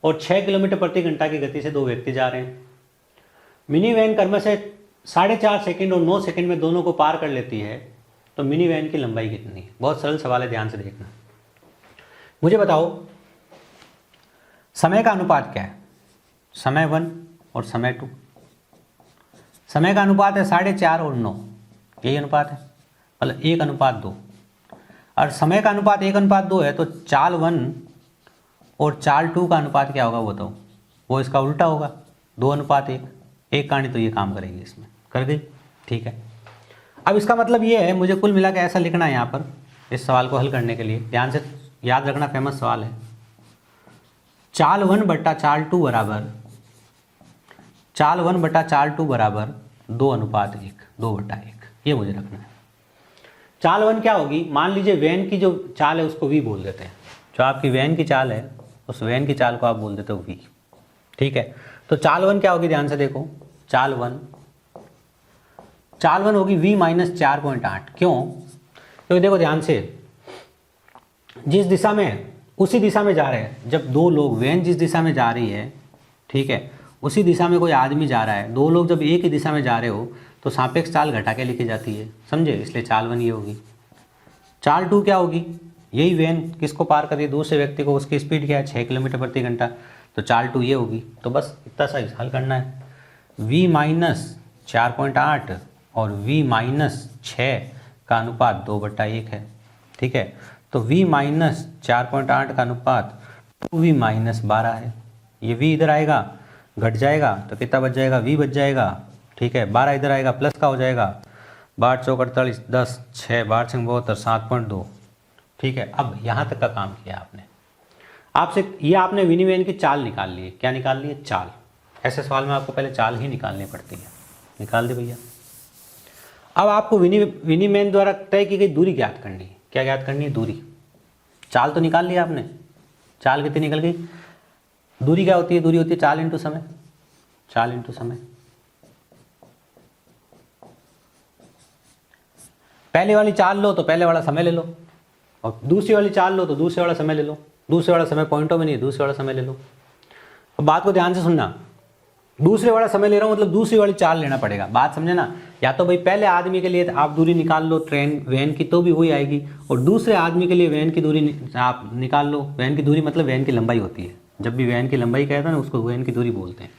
और 6 किलोमीटर प्रति घंटा की गति से 2 व्यक्ति जा रहे हैं। मिनी वैन क्रमशः 4.5 सेकंड और 9 सेकंड में दोनों को पार कर लेती है, तो मिनी वैन की लंबाई कितनी है? बहुत सरल सवाल है, ध्यान से देखना। मुझे बताओ समय का अनुपात क्या है? समय 1 और समय 2। समय का अनुपात है 4.5 और 9, यही अनुपात है, मतलब 1:2। और समय का अनुपात 1:2 है, तो चाल 1 और चाल 2 का अनुपात क्या होगा वो बताओ? वो इसका उल्टा होगा, 2:1। एक कहानी तो ये काम करेगी, इसमें कर गई, ठीक है। अब इसका मतलब ये है, मुझे कुल मिला के ऐसा लिखना है यहाँ पर इस सवाल को हल करने के लिए, ध्यान से याद रखना, फेमस सवाल है। चाल 1 बट्टा चाल 2 बराबर चाल 1 बटा चाल 2 बराबर 2:1, 2/1, ये मुझे रखना है। चाल 1 क्या होगी, मान लीजिए वैन की जो चाल है उसको v बोल देते हैं, जो आपकी वैन की चाल है उस वैन की चाल को आप बोल देते हो v, ठीक है। तो चाल 1 क्या होगी, ध्यान से देखो, चाल 1 होगी v माइनस 4.8। क्यों? क्योंकि देखो ध्यान से, जिस दिशा में, उसी दिशा में जा रहे हैं, जब दो लोग, वैन जिस दिशा में जा रही है, ठीक है, उसी दिशा में कोई आदमी जा रहा है, दो लोग जब एक ही दिशा में जा रहे हो तो सापेक्ष चाल घटा के लिखी जाती है, समझे, इसलिए चाल 1 ये होगी। चाल 2 क्या होगी, यही वैन किसको पार कर रही है, दूसरे व्यक्ति को, उसकी स्पीड क्या है 6 किलोमीटर प्रति घंटा, तो चाल 2 ये होगी। तो बस इतना सा हल करना है, v माइनस 4.8 और v माइनस 6 का अनुपात 2/1 है, ठीक है। तो v माइनस 4.8 का अनुपात 2v माइनस 12 है। ये v इधर आएगा, घट जाएगा तो कितना बच जाएगा, v बच जाएगा, ठीक है। 12 इधर आएगा, प्लस का हो जाएगा, 12 चौक 48, 10, 6, 12 6 72, 7.2, ठीक है। अब यहाँ तक का काम किया आपने, आपसे ये आपने विनिमय की चाल निकाल ली है। क्या निकाल ली है, चाल। ऐसे सवाल में आपको पहले चाल ही निकालनी पड़ती है, निकाल दे भैया। अब आपको विनिमय द्वारा तय की गई दूरी ज्ञात करनी है। क्या ज्ञात करनी है, दूरी। चाल तो निकाल लिया आपने, चाल कितनी निकल गई, दूरी क्या होती है, दूरी होती है चाल इंटू समय, चाल इंटू समय। पहले वाली चाल लो तो पहले वाला समय ले लो, और दूसरी वाली चाल लो तो दूसरे वाला समय ले लो। दूसरे वाला समय पॉइंटों में नहीं है, दूसरे वाला समय ले लो। अब बात को ध्यान से सुनना, दूसरे वाला समय ले रहा हूँ मतलब दूसरी वाली चाल लेना पड़ेगा, बात समझे ना। या तो भाई पहले आदमी के लिए आप दूरी निकाल लो ट्रेन वैन की, तो भी वही आएगी, और दूसरे आदमी के लिए वैन की दूरी आप निकाल लो। वैन की दूरी मतलब वैन की लंबाई होती है, जब भी वैन की लंबाई कहता है ना उसको वैन की दूरी बोलते हैं।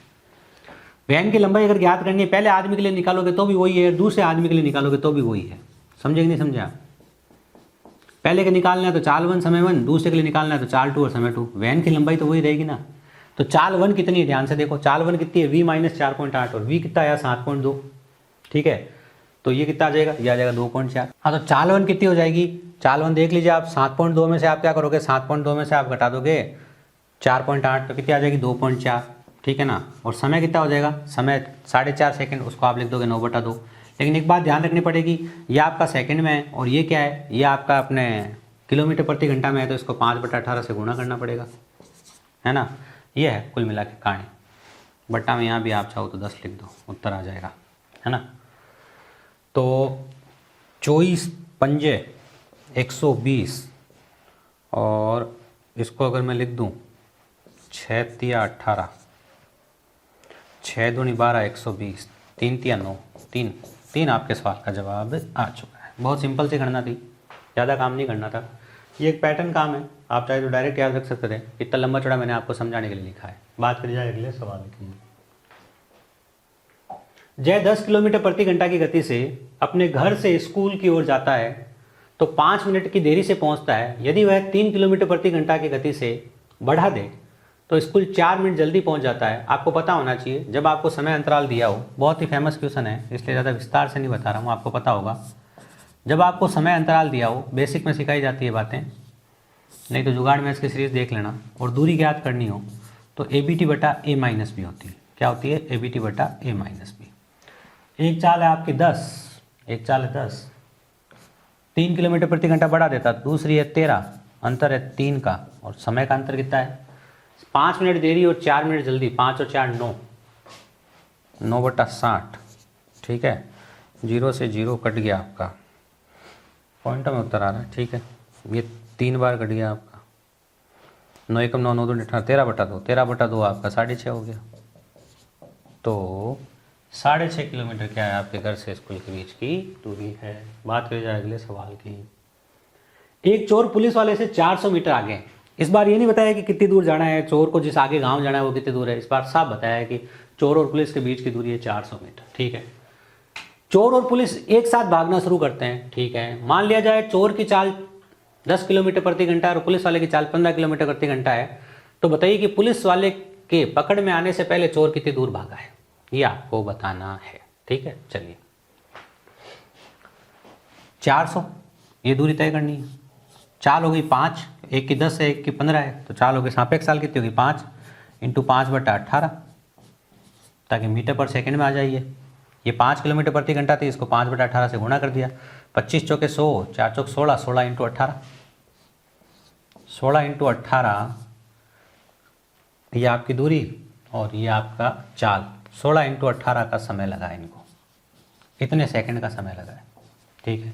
वैन की लंबाई अगर ज्ञात करनी है, पहले आदमी के लिए निकालोगे तो भी वही है, दूसरे आदमी के लिए निकालोगे तो भी वही है। समझे कि नहीं समझे आप? पहले के निकालना है तो चाल 1 समय 1, दूसरे के लिए निकालना है तो चाल 2 और समय 2। वैन की लंबाई तो वही रहेगी ना। तो चाल 1 कितनी है, ध्यान से देखो, चाल 1 कितनी है, v माइनस 4.8, और v कितना आया 7.2, ठीक है। तो ये कितना आ जाएगा, ये आ जाएगा 2.4। हाँ, तो चाल 1 कितनी हो जाएगी, चाल 1 देख लीजिए आप, 7.2 में से आप क्या करोगे, 7.2 में से आप घटा दोगे 4.8 तो कितनी आ जाएगी 2.4, ठीक है ना। और समय कितना हो जाएगा, समय 4.5 सेकंड, उसको आप लिख दोगे 9/2। लेकिन एक बात ध्यान रखनी पड़ेगी, ये आपका सेकंड में है और ये क्या है, ये आपका अपने किलोमीटर प्रति घंटा में है, तो इसको 5/18 से गुणा करना पड़ेगा, है ना। ये है कुल मिला के कहानी। बट्टा में यहाँ भी आप चाहो तो 10 लिख दो, उत्तर आ जाएगा, है ना। तो 24 पंजे 120, और इसको अगर मैं लिख दूँ 6 तिया 18, 6 दूनी 12, 120, 3 तिया 9, 3 आपके सवाल का जवाब आ चुका है। बहुत सिंपल सी गणना थी, ज़्यादा काम नहीं करना था। ये एक पैटर्न काम है, आप चाहे तो डायरेक्ट याद रख सकते थे। इतना लंबा चौड़ा मैंने आपको समझाने के लिए लिखा है। बात करी जाए अगले सवाल की। जय 10 किलोमीटर प्रति घंटा की गति से अपने घर से स्कूल की ओर जाता है तो 5 मिनट की देरी से पहुंचता है। यदि वह 3 किलोमीटर प्रति घंटा की गति से बढ़ा दे तो स्कूल 4 मिनट जल्दी पहुंच जाता है। आपको पता होना चाहिए, जब आपको समय अंतराल दिया हो, बहुत ही फेमस क्वेश्चन है इसलिए ज़्यादा विस्तार से नहीं बता रहा हूँ, आपको पता होगा। जब आपको समय अंतराल दिया हो, बेसिक में सिखाई जाती है बातें, नहीं तो जुगाड़ मैथ्स की सीरीज देख लेना, और दूरी ज्ञात करनी हो तो ABT बटा A माइनस बी होती है। क्या होती है, ABT बटा A माइनस बी। एक चाल है आपकी 10, एक चाल है 10, 3 किलोमीटर प्रति घंटा बढ़ा देता, दूसरी है 13, अंतर है 3 का, और समय का अंतर कितना है, 5 मिनट देरी और 4 मिनट जल्दी, 5 और 4 9, 9/60, ठीक है। 0 से 0 कट गया आपका, पॉइंट में उत्तर आ रहा है, ठीक है। ये 3 बार कट गया आपका, 9 एकम 9, 9 2 18, 13/2, 13/2 आपका 6.5 हो गया। तो 6.5 किलोमीटर क्या है आपके घर से स्कूल के बीच की दूरी है। बात करी जाए अगले सवाल की। एक चोर पुलिस वाले से 400 मीटर आगे, इस बार ये नहीं बताया कि कितनी दूर जाना है, चोर को जिस आगे गांव जाना है वो कितनी दूर है, इस बार साफ बताया है कि चोर और पुलिस के बीच की दूरी है 400 मीटर, ठीक है। चोर और पुलिस एक साथ भागना शुरू करते हैं, ठीक है। मान लिया जाए चोर की चाल 10 किलोमीटर प्रति घंटा और पुलिस वाले की चाल 15 किलोमीटर प्रति घंटा है, तो बताइए कि पुलिस वाले के पकड़ में आने से पहले चोर कितनी दूर भागा है, ये आपको बताना है, ठीक है। चलिए 400 ये दूरी तय करनी है। चाल हो गई 5, एक की 10 है, एक की 15 है, तो चाल हो गई सापेक्ष चाल कितनी होगी 5 × 5/18, ताकि मीटर पर सेकंड में आ जाइए। ये 5 किलोमीटर प्रति घंटा थी, इसको 5/18 से गुणा कर दिया। 25 चौके 100, 4 चौक 16, 16 × 18, 16 × 18 ये आपकी दूरी और ये आपका चाल। 16 × 18 का समय लगा इनको, इतने सेकंड का समय लगा है। ठीक है,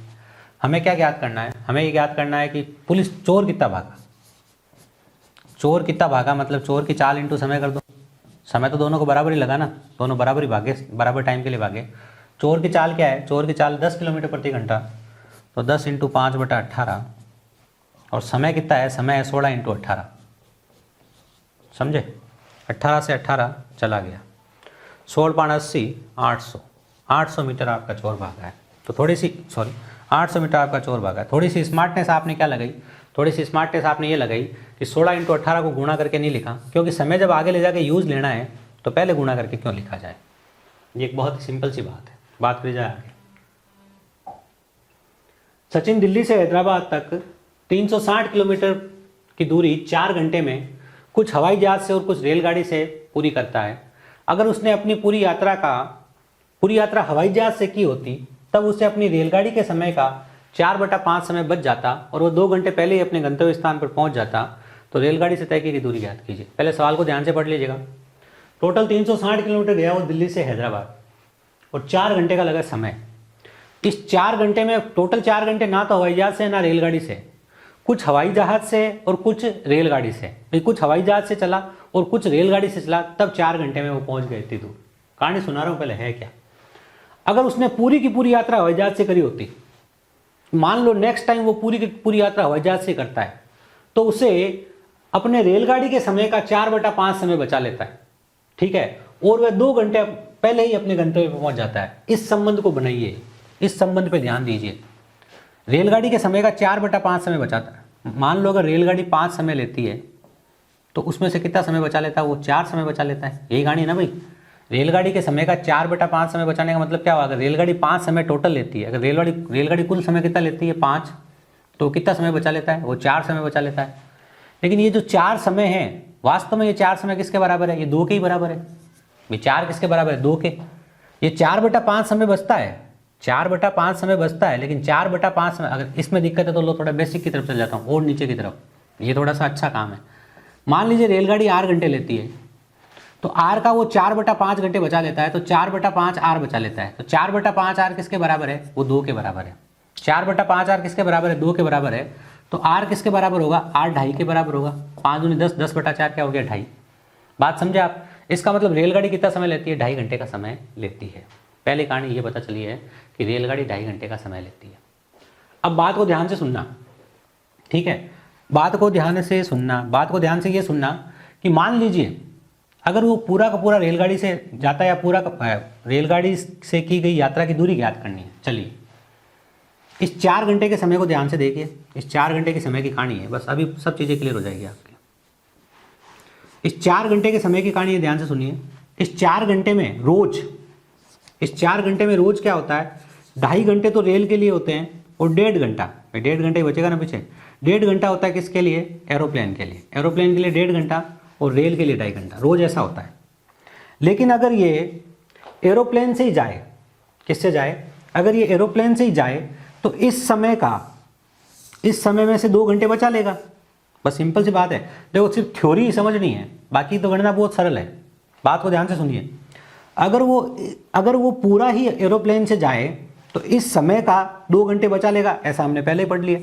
हमें क्या ज्ञात करना है? हमें ये ज्ञात करना है कि पुलिस चोर कितना भागा। चोर कितना भागा मतलब चोर की चाल इंटू समय कर दो। समय तो दोनों को बराबर ही लगा ना, दोनों बराबर ही भागे, बराबर टाइम के लिए भागे। चोर की चाल क्या है? चोर की चाल 10 किलोमीटर प्रति घंटा, तो 10 × 5/18 और समय कितना है? समय है 16 × 18। समझे? 18 से 18 चला गया, 16 × 5 = 80, 800 मीटर आपका चोर भागा है। तो 800 मीटर आपका चोर भागा है। थोड़ी सी स्मार्टनेस आपने क्या लगाई? थोड़ी सी स्मार्टनेस आपने ये लगाई कि 16 × 18 को गुणा करके नहीं लिखा, क्योंकि समय जब आगे ले जाके यूज़ लेना है तो पहले गुणा करके क्यों लिखा जाए। ये एक बहुत ही सिंपल सी बात है। बात करी जाए आगे। सचिन दिल्ली से हैदराबाद तक 360 किलोमीटर की दूरी 4 घंटे में कुछ हवाई जहाज से और कुछ रेलगाड़ी से पूरी करता है। अगर उसने अपनी पूरी यात्रा हवाई जहाज से की होती तब उसे अपनी रेलगाड़ी के समय का 4/5 समय बच जाता और वो 2 घंटे पहले ही अपने गंतव्य स्थान पर पहुंच जाता। तो रेलगाड़ी से तय की दूरी ज्ञात कीजिए। पहले सवाल को ध्यान से पढ़ लीजिएगा। टोटल 360 किलोमीटर गया वो दिल्ली से हैदराबाद और 4 घंटे का लगा समय। इस 4 घंटे में टोटल 4 घंटे ना तो हवाई जहाज से ना रेलगाड़ी से, कुछ हवाई जहाज से और कुछ रेलगाड़ी से। कुछ हवाई जहाज से चला और कुछ रेलगाड़ी से चला, तब 4 घंटे में वो पहुंच गए इतनी दूर। कहानी सुना रहा हूं, पहले है क्या। अगर उसने पूरी की पूरी यात्रा हवाई जहाज से करी होती, मान लो नेक्स्ट टाइम वो पूरी की पूरी यात्रा हवाई जहाज से करता है, तो उसे अपने रेलगाड़ी के समय का 4/5 समय बचा लेता है। ठीक है, और वह 2 घंटे पहले ही अपने गंतव्य पर पहुंच जाता है। इस संबंध को बनाइए, इस संबंध पे ध्यान दीजिए। रेलगाड़ी के समय का 4/5 समय बचाता है। मान लो अगर रेलगाड़ी 5 समय लेती है तो उसमें से कितना समय बचा लेता है? वो 4 समय बचा लेता है। यही कहानी है ना भाई। रेलगाड़ी के समय का 4/5 समय बचाने का मतलब क्या होगा? अगर रेलगाड़ी 5 समय टोटल लेती है, अगर रेलगाड़ी कुल समय कितना लेती है? 5, तो कितना समय बचा लेता है? वो 4 समय बचा लेता है। लेकिन ये जो 4 समय है, वास्तव में ये 4 समय किसके बराबर है? ये 2 के ही बराबर है। ये 4 किसके बराबर है? 2 के। ये 4/5 समय बचता है, 4/5 समय बचता है। लेकिन 4/5 समय, अगर इसमें दिक्कत है तो लो थोड़ा बेसिक की तरफ चल जाता हूँ और नीचे की तरफ। ये थोड़ा सा अच्छा काम है। मान लीजिए रेलगाड़ी 8 घंटे लेती है, तो आर का वो 4/5 घंटे बचा लेता है, तो 4/5 आर बचा लेता है। तो 4/5 आर किसके बराबर है? वो 2 के बराबर है। 4/5 आर किसके बराबर है? 2 के बराबर है। तो आर किसके बराबर होगा? आर 2.5 के बराबर होगा। 5 दूनी 10, 10/4 क्या हो गया? 2.5। बात समझे आप? इसका मतलब रेलगाड़ी कितना समय लेती है? 2.5 घंटे का समय लेती है। पहली कहानी ये पता चली है कि रेलगाड़ी 2.5 घंटे का समय लेती है। अब बात को ध्यान से सुनना, ठीक है? बात को ध्यान से सुनना, बात को ध्यान से ये सुनना कि मान लीजिए अगर वो पूरा का पूरा रेलगाड़ी से जाता है या पूरा रेलगाड़ी से की गई यात्रा की दूरी ज्ञात करनी है। चलिए इस 4 घंटे के समय को ध्यान से देखिए। इस 4 घंटे के समय की कहानी है, बस अभी सब चीज़ें क्लियर हो जाएगी आपकी। इस 4 घंटे के समय की कहानी है, ध्यान से सुनिए। इस 4 घंटे में रोज, इस 4 घंटे में रोज क्या होता है? 2.5 घंटे तो रेल के लिए होते हैं और 1.5 घंटा, 1.5 घंटे ही बचेगा ना पीछे, 1.5 घंटा होता है किसके लिए? एरोप्लेन के लिए। एरोप्लेन के लिए 1.5 घंटा और रेल के लिए 2.5 घंटा, रोज ऐसा होता है। लेकिन अगर ये एरोप्लेन से ही जाए, किससे जाए? अगर ये एरोप्लेन से ही जाए तो इस समय में से 2 घंटे बचा लेगा। बस सिंपल सी बात है। देखो सिर्फ थ्योरी ही समझनी है, बाकी तो गणना बहुत सरल है। बात को ध्यान से सुनिए। अगर वो पूरा ही एरोप्लेन से जाए तो इस समय का 2 घंटे बचा लेगा। ऐसा हमने पहले ही पढ़ लिया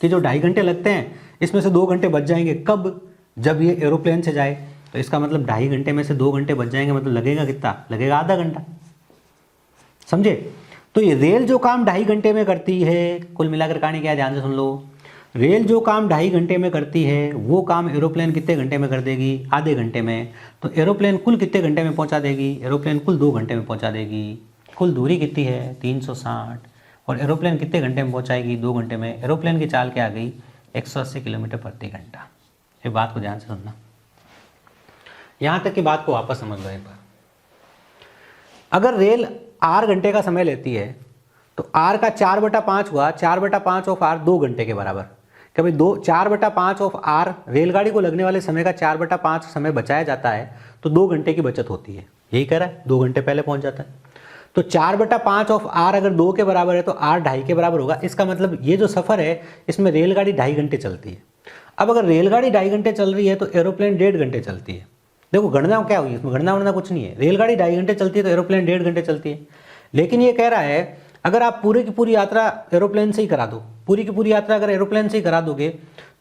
कि जो 2.5 घंटे लगते हैं इसमें से 2 घंटे बच जाएंगे। कब? जब ये एरोप्लेन से जाए। तो इसका मतलब 2.5 घंटे में से 2 घंटे बच जाएंगे, मतलब लगेगा कितना? लगेगा आधा घंटा। समझे? तो ये रेल जो काम 2.5 घंटे में करती है, कुल मिलाकर कहानी क्या है? ध्यान से सुन लो। रेल जो काम 2.5 घंटे में करती है वो काम एरोप्लेन कितने घंटे में कर देगी? आधे घंटे में। तो एरोप्लेन कुल कितने घंटे में पहुंचा देगी? एरोप्लेन कुल 2 घंटे में पहुंचा देगी। कुल दूरी कितनी है? 360। और एरोप्लेन कितने घंटे में पहुंचाएगी? 2 घंटे में। एरोप्लेन की चाल क्या आ गई? 180 किलोमीटर प्रति घंटा। ये बात को ध्यान से सुनना। यहां तक की बात को वापस समझ लो एक बार। अगर रेल 8 घंटे का समय लेती है तो आर का 4/5 हुआ, 4/5 ऑफ आर 2 घंटे के बराबर। कभी 4/5 ऑफ आर रेलगाड़ी को लगने वाले समय का 4/5 समय बचाया जाता है तो 2 घंटे की बचत होती है। यही कह रहा है, 2 घंटे पहले पहुंच जाता है। तो 4/5 ऑफ आर अगर 2 के बराबर है तो आर 2.5 के बराबर होगा। इसका मतलब ये जो सफ़र है इसमें रेलगाड़ी 2.5 घंटे चलती है। अब अगर रेलगाड़ी 2.5 घंटे चल रही है तो एरोप्लेन 1.5 घंटे चलती है। देखो गणना क्या हुई, इसमें गणना वणना कुछ नहीं है। रेलगाड़ी 2.5 घंटे चलती है तो एरोप्लेन 1.5 घंटे चलती है। लेकिन ये कह रहा है अगर आप पूरी की पूरी यात्रा एरोप्लेन से ही करा दो, पूरी की पूरी यात्रा अगर एरोप्लेन से ही करा दोगे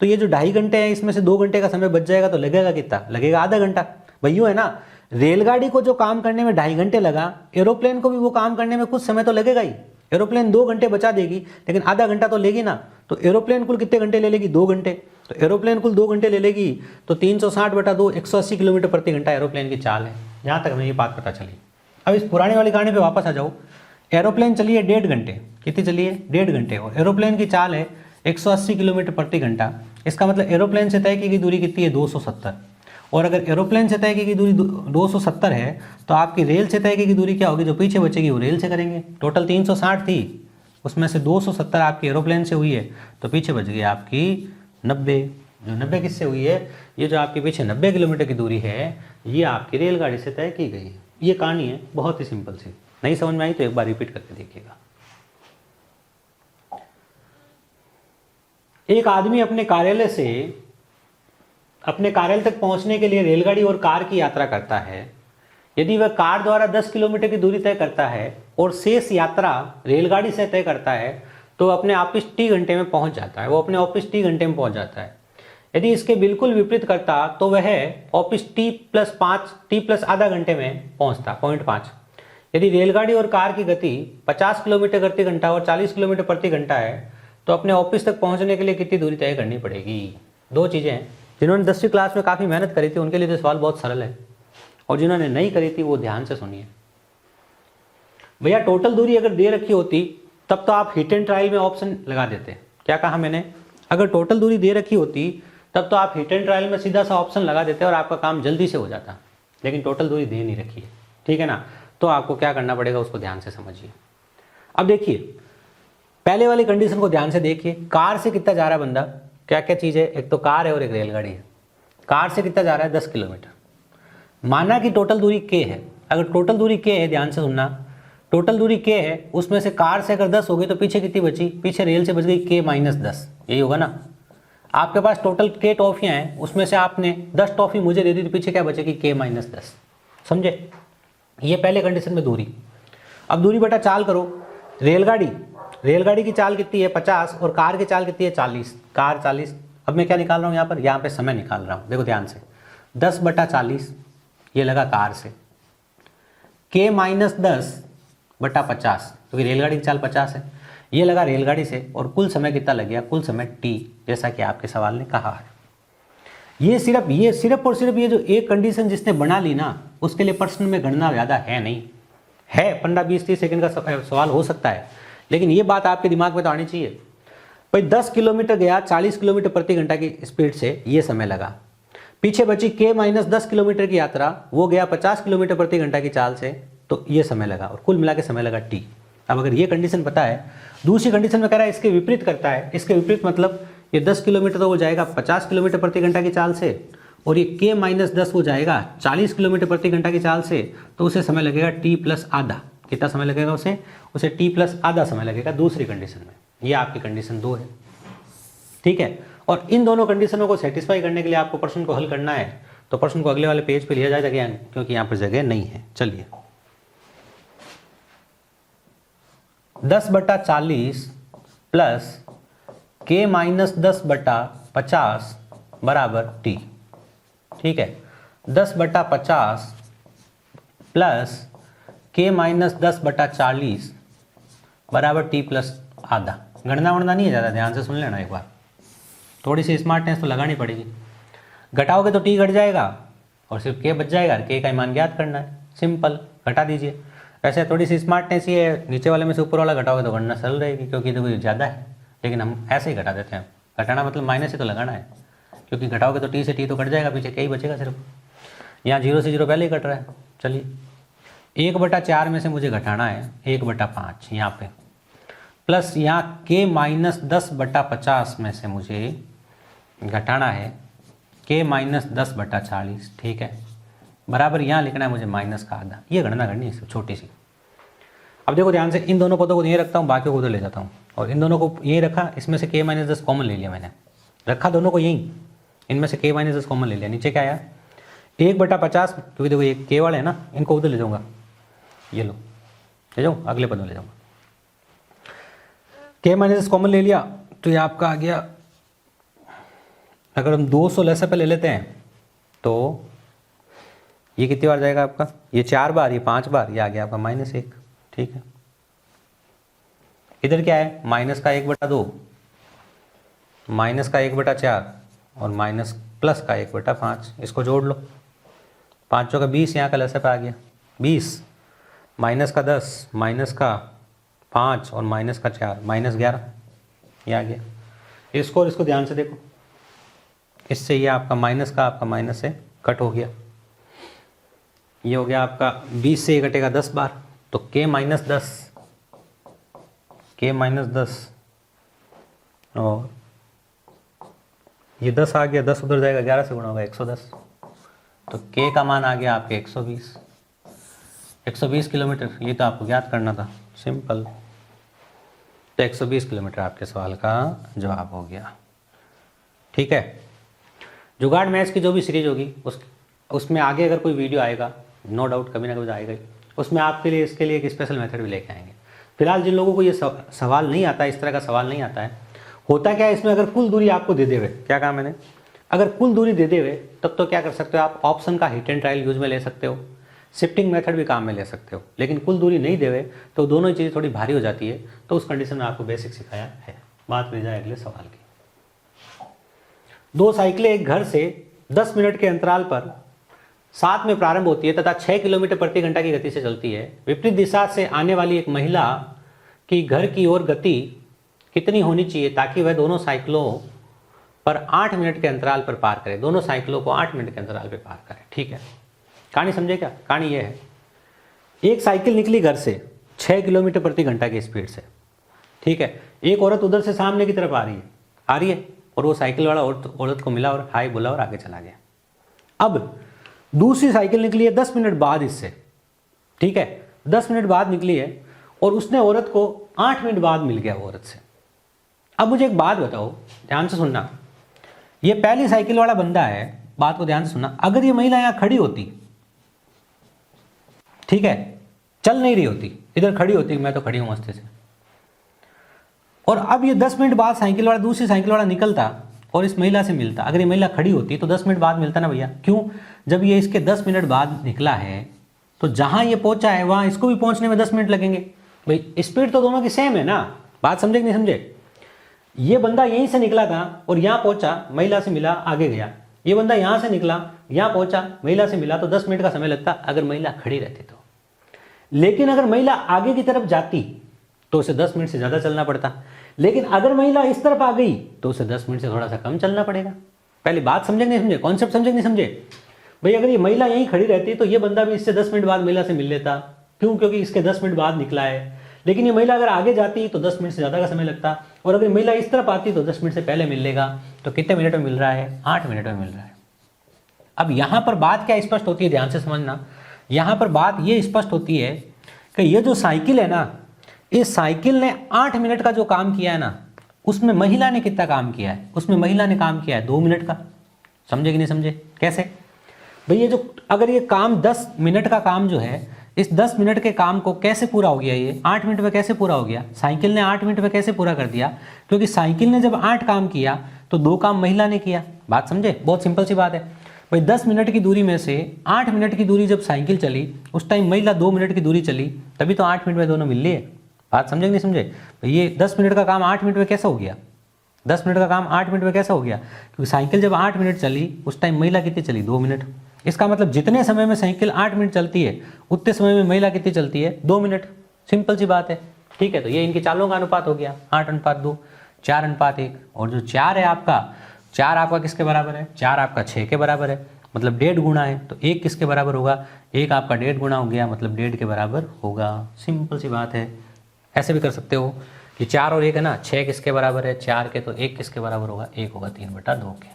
तो ये जो 2.5 घंटे है इसमें से 2 घंटे का समय बच जाएगा, तो लगेगा कितना, लगेगा आधा घंटा। भैया है ना, रेलगाड़ी को जो काम करने में 2.5 घंटे लगा, एरोप्लेन को भी वो काम करने में कुछ समय तो लगेगा ही। एरोप्लेन 2 घंटे बचा देगी लेकिन आधा घंटा तो लेगी ना। तो एरोप्लेन कुल कितने घंटे ले लेगी, 2 घंटे। तो एरोप्लेन कुल 2 घंटे ले लेगी तो 360/2 180 किलोमीटर प्रति घंटा एरोप्लेन की चाल है। यहाँ तक हमें ये बात पता चली। अब इस पुरानी वाली कहानी पे वापस आ जाओ। एरोप्लेन चली है 1.5 घंटे, कितनी चली है, 1.5 घंटे, और एरोप्लेन की चाल है 180 किलोमीटर प्रति घंटा। इसका मतलब एरोप्लेन से तय की गई दूरी कितनी है, 270। और अगर एरोप्लेन से तय की गई दूरी 270 है तो आपकी रेल से तय की गई दूरी क्या होगी, जो पीछे बचेगी वो रेल से करेंगे। टोटल 360 थी, उसमें से 270 आपकी एरोप्लेन से हुई है तो पीछे बच गई आपकी 90। जो 90 किससे हुई है, ये जो आपके पीछे 90 किलोमीटर की दूरी है ये आपकी रेलगाड़ी से तय की गई है। ये कहानी है बहुत ही सिंपल सी। नहीं समझ में आई तो एक बार रिपीट करके देखिएगा। एक आदमी अपने कार्यालय तक पहुंचने के लिए रेलगाड़ी और कार की यात्रा करता है। यदि वह कार द्वारा 10 किलोमीटर की दूरी तय करता है और शेष यात्रा रेलगाड़ी से तय करता है तो अपने ऑफिस टी घंटे में पहुंच जाता है, वो अपने ऑफिस टी घंटे में पहुंच जाता है। यदि इसके बिल्कुल विपरीत करता तो वह ऑफिस टी+ आधा घंटे में पहुंचता, 0.5। यदि रेलगाड़ी और कार की गति 50 किलोमीटर प्रति घंटा और 40 किलोमीटर प्रति घंटा है तो अपने ऑफिस तक पहुंचने के लिए कितनी दूरी तय करनी पड़ेगी। 2 चीज़ें हैं। जिन्होंने 10वीं क्लास में काफ़ी मेहनत करी थी उनके लिए तो सवाल बहुत सरल है, और जिन्होंने नहीं करी थी वो ध्यान से सुनिए। भैया टोटल दूरी अगर दे रखी होती तब तो आप हिट एंड ट्रायल में ऑप्शन लगा देते। क्या कहा मैंने, अगर टोटल दूरी दे रखी होती तब तो आप हिट एंड ट्रायल में सीधा सा ऑप्शन लगा देते और आपका काम जल्दी से हो जाता। लेकिन टोटल दूरी दे नहीं रखी है, ठीक है ना, तो आपको क्या करना पड़ेगा उसको ध्यान से समझिए। अब देखिए पहले वाली कंडीशन को ध्यान से देखिए। कार से कितना जा रहा है बंदा, क्या क्या चीज़ है, एक तो कार है और एक रेलगाड़ी है। कार से कितना जा रहा है, 10 किलोमीटर। माना कि टोटल दूरी k है। अगर टोटल दूरी k है, ध्यान से सुनना, टोटल दूरी k है, उसमें से कार से अगर 10 हो गई तो पीछे कितनी बची, पीछे रेल से बच गई k-10। यही होगा ना। आपके पास टोटल k टॉफियाँ हैं, उसमें से आपने 10 टॉफी मुझे दे दी तो पीछे क्या बचेगी, k-10। समझे, ये पहले कंडीशन में दूरी। अब दूरी बटा चाल करो। रेलगाड़ी की चाल कितनी है, 50, और कार की चाल कितनी है, 40। कार 40। अब मैं क्या निकाल रहा हूँ यहाँ पे समय निकाल रहा हूँ, देखो ध्यान से। 10/40 ये लगा कार से, k-10/50 क्योंकि रेलगाड़ी की चाल 50 है, ये लगा रेलगाड़ी से, और कुल समय कितना लग गया, कुल समय t, जैसा कि आपके सवाल ने कहा है। ये सिर्फ और सिर्फ ये जो एक कंडीशन जिसने बना ली ना उसके लिए प्रश्न में गणना ज़्यादा है नहीं है। 15-20-30 सेकंड का सवाल हो सकता है, लेकिन ये बात आपके दिमाग में तो आनी चाहिए। भाई 10 किलोमीटर गया 40 किलोमीटर प्रति घंटा की स्पीड से, ये समय लगा। पीछे बची k-10 किलोमीटर की यात्रा, वो गया 50 किलोमीटर प्रति घंटा की चाल से, तो ये समय लगा, और कुल मिला के समय लगा t। अब अगर ये कंडीशन पता है, दूसरी कंडीशन में कह रहा है इसके विपरीत करता है। इसके विपरीत मतलब ये 10 किलोमीटर तो वो जाएगा 50 किलोमीटर प्रति घंटा की चाल से, और ये k-10 वो जाएगा 40 किलोमीटर प्रति घंटा की चाल से, तो उसे समय लगेगा t+ आधा। कितना समय लगेगा उसे t+ आधा समय लगेगा दूसरी कंडीशन में। ये आपकी कंडीशन 2 है, ठीक है। और इन दोनों कंडीशनों को सेटिस्फाई करने के लिए आपको प्रश्न को हल करना है, तो प्रश्न को अगले वाले पेज पे लिया जाएगा क्योंकि यहाँ पर जगह नहीं है। चलिए 10/40 प्लस k-10/50 बराबर t, ठीक है। 10/50 प्लस k-10/40 बराबर t+ आधा। गणना वणना नहीं है ज़्यादा, ध्यान से सुन लेना एक बार, थोड़ी सी स्मार्टनेस तो लगानी पड़ेगी। घटाओगे तो t घट जाएगा और सिर्फ k बच जाएगा, k का मान ज्ञात करना है, सिंपल, घटा दीजिए। वैसे थोड़ी सी स्मार्टनेस ये है, नीचे वाले में से ऊपर वाला घटाओगे तो गणना सरल रहेगी क्योंकि तो कोई ज़्यादा है, लेकिन हम ऐसे ही घटा देते हैं। घटाना मतलब माइनस ही तो लगाना है, क्योंकि घटाओगे तो t से t तो कट जाएगा, पीछे k ही बचेगा सिर्फ। यहाँ 0 से 0 पहले ही कट रहा है। चलिए 1/4 में से मुझे घटाना है 1/5 यहाँ पे, प्लस यहाँ k-10/50 में से मुझे घटाना है k-10/40, ठीक है। बराबर यहाँ लिखना है मुझे माइनस का आधा। ये गणना करनी है छोटी सी। अब देखो ध्यान से, इन दोनों पदों को यहीं रखता हूँ, बाकी को उधर ले जाता हूँ, और इन दोनों को यहीं रखा, इसमें से k-10 कॉमन ले लिया मैंने, रखा दोनों को यहीं, इनमें से k-10 कॉमन ले लिया। नीचे क्या आया 1/50, क्योंकि देखो ये k वाले है ना, इनको उधर ले जाऊँगा, ये लो ले जाऊँ, अगले पद में ले जाऊँगा। k-10 कॉमन ले लिया तो ये आपका आ गया, अगर हम 200 लसा पे ले लेते हैं तो ये कितनी बार जाएगा आपका, ये 4 बार, ये 5 बार, ये आ गया आपका -1। ठीक है, इधर क्या है, माइनस का 1/2, माइनस का 1/4 और माइनस प्लस का 1/5, इसको जोड़ लो, 5 का 20, यहाँ का लसा पे आ गया 20, माइनस का 10, माइनस का 5 और माइनस का 4, -11, ये आ गया। इसको और इसको ध्यान से देखो, इससे ये आपका माइनस का आपका माइनस से कट हो गया, ये हो गया आपका 20 से ये कटेगा 10 बार, तो k-10, k-10 और ये 10 आ गया, 10 उधर जाएगा, 11 से गुणा होगा 110, तो k का मान आ गया आपके 120, 120 किलोमीटर। ये तो आपको याद करना था, सिंपल। तो 120 किलोमीटर आपके सवाल का जवाब हो गया। ठीक है, जुगाड़ मैथ्स की जो भी सीरीज होगी उसमें आगे अगर कोई वीडियो आएगा, नो डाउट कभी ना कभी आएगा ही, उसमें आपके लिए इसके लिए एक स्पेशल मेथड भी लेके आएंगे। फिलहाल जिन लोगों को ये सवाल नहीं आता है, इस तरह का सवाल नहीं आता है, होता क्या है इसमें, अगर कुल दूरी आपको दे दे हुए, क्या कहा मैंने, अगर कुल दूरी दे दे हुए तब तो क्या कर सकते हो आप, ऑप्शन का हिट एंड ट्रायल यूज में ले सकते हो, शिफ्टिंग मेथड भी काम में ले सकते हो। लेकिन कुल दूरी नहीं देवे तो दोनों ही चीज़ें थोड़ी भारी हो जाती है, तो उस कंडीशन में आपको बेसिक सिखाया है। बात करी जाए अगले सवाल की। 2 साइकिलें एक घर से 10 मिनट के अंतराल पर साथ में प्रारंभ होती है तथा 6 किलोमीटर प्रति घंटा की गति से चलती है। विपरीत दिशा से आने वाली एक महिला की घर की ओर गति कितनी होनी चाहिए ताकि वह दोनों साइकिलों पर 8 मिनट के अंतराल पर पार करे, दोनों साइकिलों को 8 मिनट के अंतराल पर पार करे। ठीक है, कहानी समझे क्या, कहानी ये है, एक साइकिल निकली घर से 6 किलोमीटर प्रति घंटा की स्पीड से। ठीक है, एक औरत उधर से सामने की तरफ आ रही है और वो साइकिल वाला औरत को मिला और हाय बोला और आगे चला गया। अब दूसरी साइकिल निकली है 10 मिनट बाद इससे। ठीक है, 10 मिनट बाद निकली है और उसने औरत को 8 मिनट बाद मिल गया वो औरत से। अब मुझे एक बात बताओ, ध्यान से सुनना, ये पहली साइकिल वाला बंदा है, बात को ध्यान से सुनना, अगर ये महिला यहां खड़ी होती, ठीक है, चल नहीं रही होती, इधर खड़ी होती, मैं तो खड़ी हूं मस्ती से, और अब ये 10 मिनट बाद साइकिल वाला, दूसरी साइकिल वाला निकलता और इस महिला से मिलता, अगर ये महिला खड़ी होती तो 10 मिनट बाद मिलता ना भैया। क्यों, जब ये इसके 10 मिनट बाद निकला है तो जहां ये पहुंचा है वहां इसको भी पहुंचने में 10 मिनट लगेंगे। भाई स्पीड तो दोनों की सेम है ना, बात समझे कि नहीं समझे। ये बंदा यहीं से निकला था और यहां पहुंचा, महिला से मिला, आगे गया। ये बंदा यहां से निकला, यहां पहुंचा, महिला से मिला, तो 10 मिनट का समय लगता अगर महिला खड़ी रहती तो। लेकिन अगर महिला आगे की तरफ जाती तो उसे 10 मिनट से ज्यादा चलना पड़ता, लेकिन अगर महिला इस तरफ आ गई तो उसे 10 मिनट से थोड़ा सा कम चलना पड़ेगा। पहले बात समझे नहीं समझे, कॉन्सेप्ट समझे नहीं समझे। भाई अगर ये महिला यहीं खड़ी रहती तो ये बंदा भी इससे 10 मिनट बाद महिला से मिल लेता। क्यों, क्योंकि इसके 10 मिनट बाद निकला है। लेकिन ये महिला अगर आगे जाती तो 10 मिनट से ज्यादा का समय लगता, और अगर महिला इस तरफ आती तो 10 मिनट से पहले मिल लेगा। तो कितने मिनट में मिल रहा है, 8 मिनट में मिल रहा है। अब यहां पर बात क्या स्पष्ट होती है, ध्यान से समझना, यहां पर बात ये स्पष्ट होती है कि ये जो साइकिल है ना, इस साइकिल ने 8 मिनट का जो काम किया है ना, उसमें महिला ने कितना काम किया है, उसमें महिला ने काम किया है 2 मिनट का। समझे कि नहीं समझे, कैसे भाई, ये जो अगर ये काम 10 मिनट का काम जो है, इस 10 मिनट के काम को कैसे पूरा हो गया, ये 8 मिनट में कैसे पूरा हो गया, साइकिल ने 8 मिनट में कैसे पूरा कर दिया, क्योंकि साइकिल ने जब 8 काम किया तो 2 काम महिला ने किया। बात समझे, बहुत सिंपल सी बात है भाई। 10 मिनट की दूरी में से 8 मिनट की दूरी जब साइकिल चली, उस टाइम महिला 2 मिनट की दूरी चली, तभी तो 8 मिनट में दोनों मिल लिए। बात समझे नहीं समझे। ये 10 मिनट का काम 8 मिनट में कैसे हो गया, 10 मिनट का काम 8 मिनट में कैसे हो गया, क्योंकि साइकिल जब 8 मिनट चली उस टाइम महिला कितनी चली, 2 मिनट। इसका मतलब जितने समय में साइकिल 8 मिनट चलती है उतने समय में महिला कितनी चलती है, 2 मिनट। सिंपल सी बात है। ठीक है, तो ये इनकी चालों का अनुपात हो गया 8:2, 4:1। और जो 4 है आपका, 4 आपका किसके बराबर है, 4 आपका 6 के बराबर है, मतलब 1.5 गुना है। तो 1 किसके बराबर होगा, 1 आपका 1.5 गुना हो गया, मतलब 1.5 के बराबर होगा। सिंपल सी बात है। ऐसे भी कर सकते हो कि 4 और 1 है ना, 6 किसके बराबर है, 4 के, तो 1 किसके बराबर होगा, 1 होगा 3/2 के।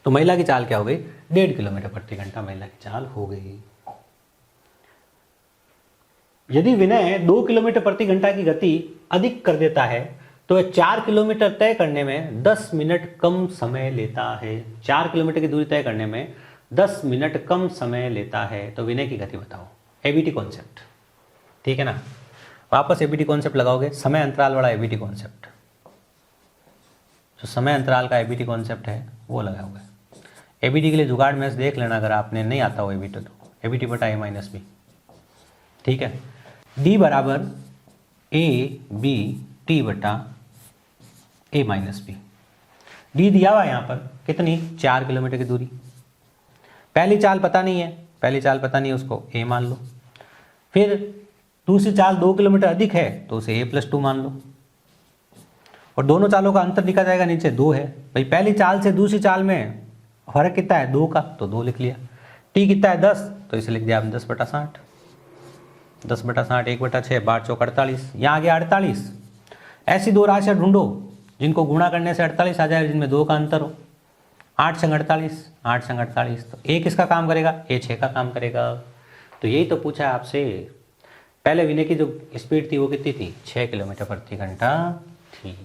तो महिला की चाल क्या हो गई, 1.5 किलोमीटर प्रति घंटा महिला की चाल हो गई। यदि विनय 2 किलोमीटर प्रति घंटा की गति अधिक कर देता है तो वह 4 किलोमीटर तय करने में 10 मिनट कम समय लेता है। 4 किलोमीटर की दूरी तय करने में 10 मिनट कम समय लेता है। तो विनय की गति बताओ, एबीटी कॉन्सेप्ट, ठीक है ना। वापस एबीटी कॉन्सेप्ट लगाओगे, समय अंतराल वाला एबीटी कॉन्सेप्ट, जो समय अंतराल का एबीटी कॉन्सेप्ट है वो लगाओगे। एबीटी के लिए जुगाड़ में से देख लेना, अगर आपने नहीं आता हो एबीटी तो एबीटी बटा ए माइनस बी, ठीक है। डी बराबर ए बी टी बटा ए माइनस बी। डी दिया हुआ है यहाँ पर कितनी, 4 किलोमीटर की दूरी। पहली चाल पता नहीं है, पहली चाल पता नहीं है, उसको ए मान लो। फिर दूसरी चाल 2 किलोमीटर अधिक है तो उसे a+2 मान लो। और दोनों चालों का अंतर लिखा जाएगा, नीचे 2 है भाई। पहली चाल से दूसरी चाल में फर्क कितना है, 2 का, तो 2 लिख लिया। टी कितना है, 10, तो इसे लिख दिया आपने 10/60। 10/60 1/6, 12 चौक 48, यहाँ आ गया 48। ऐसी दो राशियाँ ढूंढो जिनको गुणा करने से 48 आ जाए, जिनमें 2 का अंतर हो। 8 संग 48, 8 संग 48, तो ए किसका काम करेगा, ए 6 का काम करेगा। तो यही तो पूछा है आपसे। पहले विनय की जो स्पीड थी वो कितनी थी, 6 किलोमीटर प्रति घंटा थी।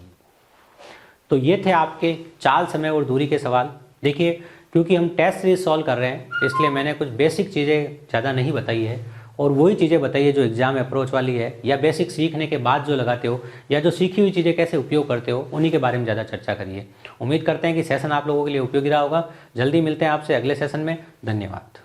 तो ये थे आपके चाल, समय और दूरी के सवाल। देखिए, क्योंकि हम टेस्ट सीरीज सॉल्व कर रहे हैं इसलिए मैंने कुछ बेसिक चीज़ें ज़्यादा नहीं बताई है, और वही चीज़ें बताई है जो एग्जाम अप्रोच वाली है, या बेसिक सीखने के बाद जो लगाते हो, या जो सीखी हुई चीज़ें कैसे उपयोग करते हो, उन्हीं के बारे में ज़्यादा चर्चा करिए। उम्मीद करते हैं कि सेशन आप लोगों के लिए उपयोगी रहा होगा। जल्दी मिलते हैं आपसे अगले सेशन में। धन्यवाद।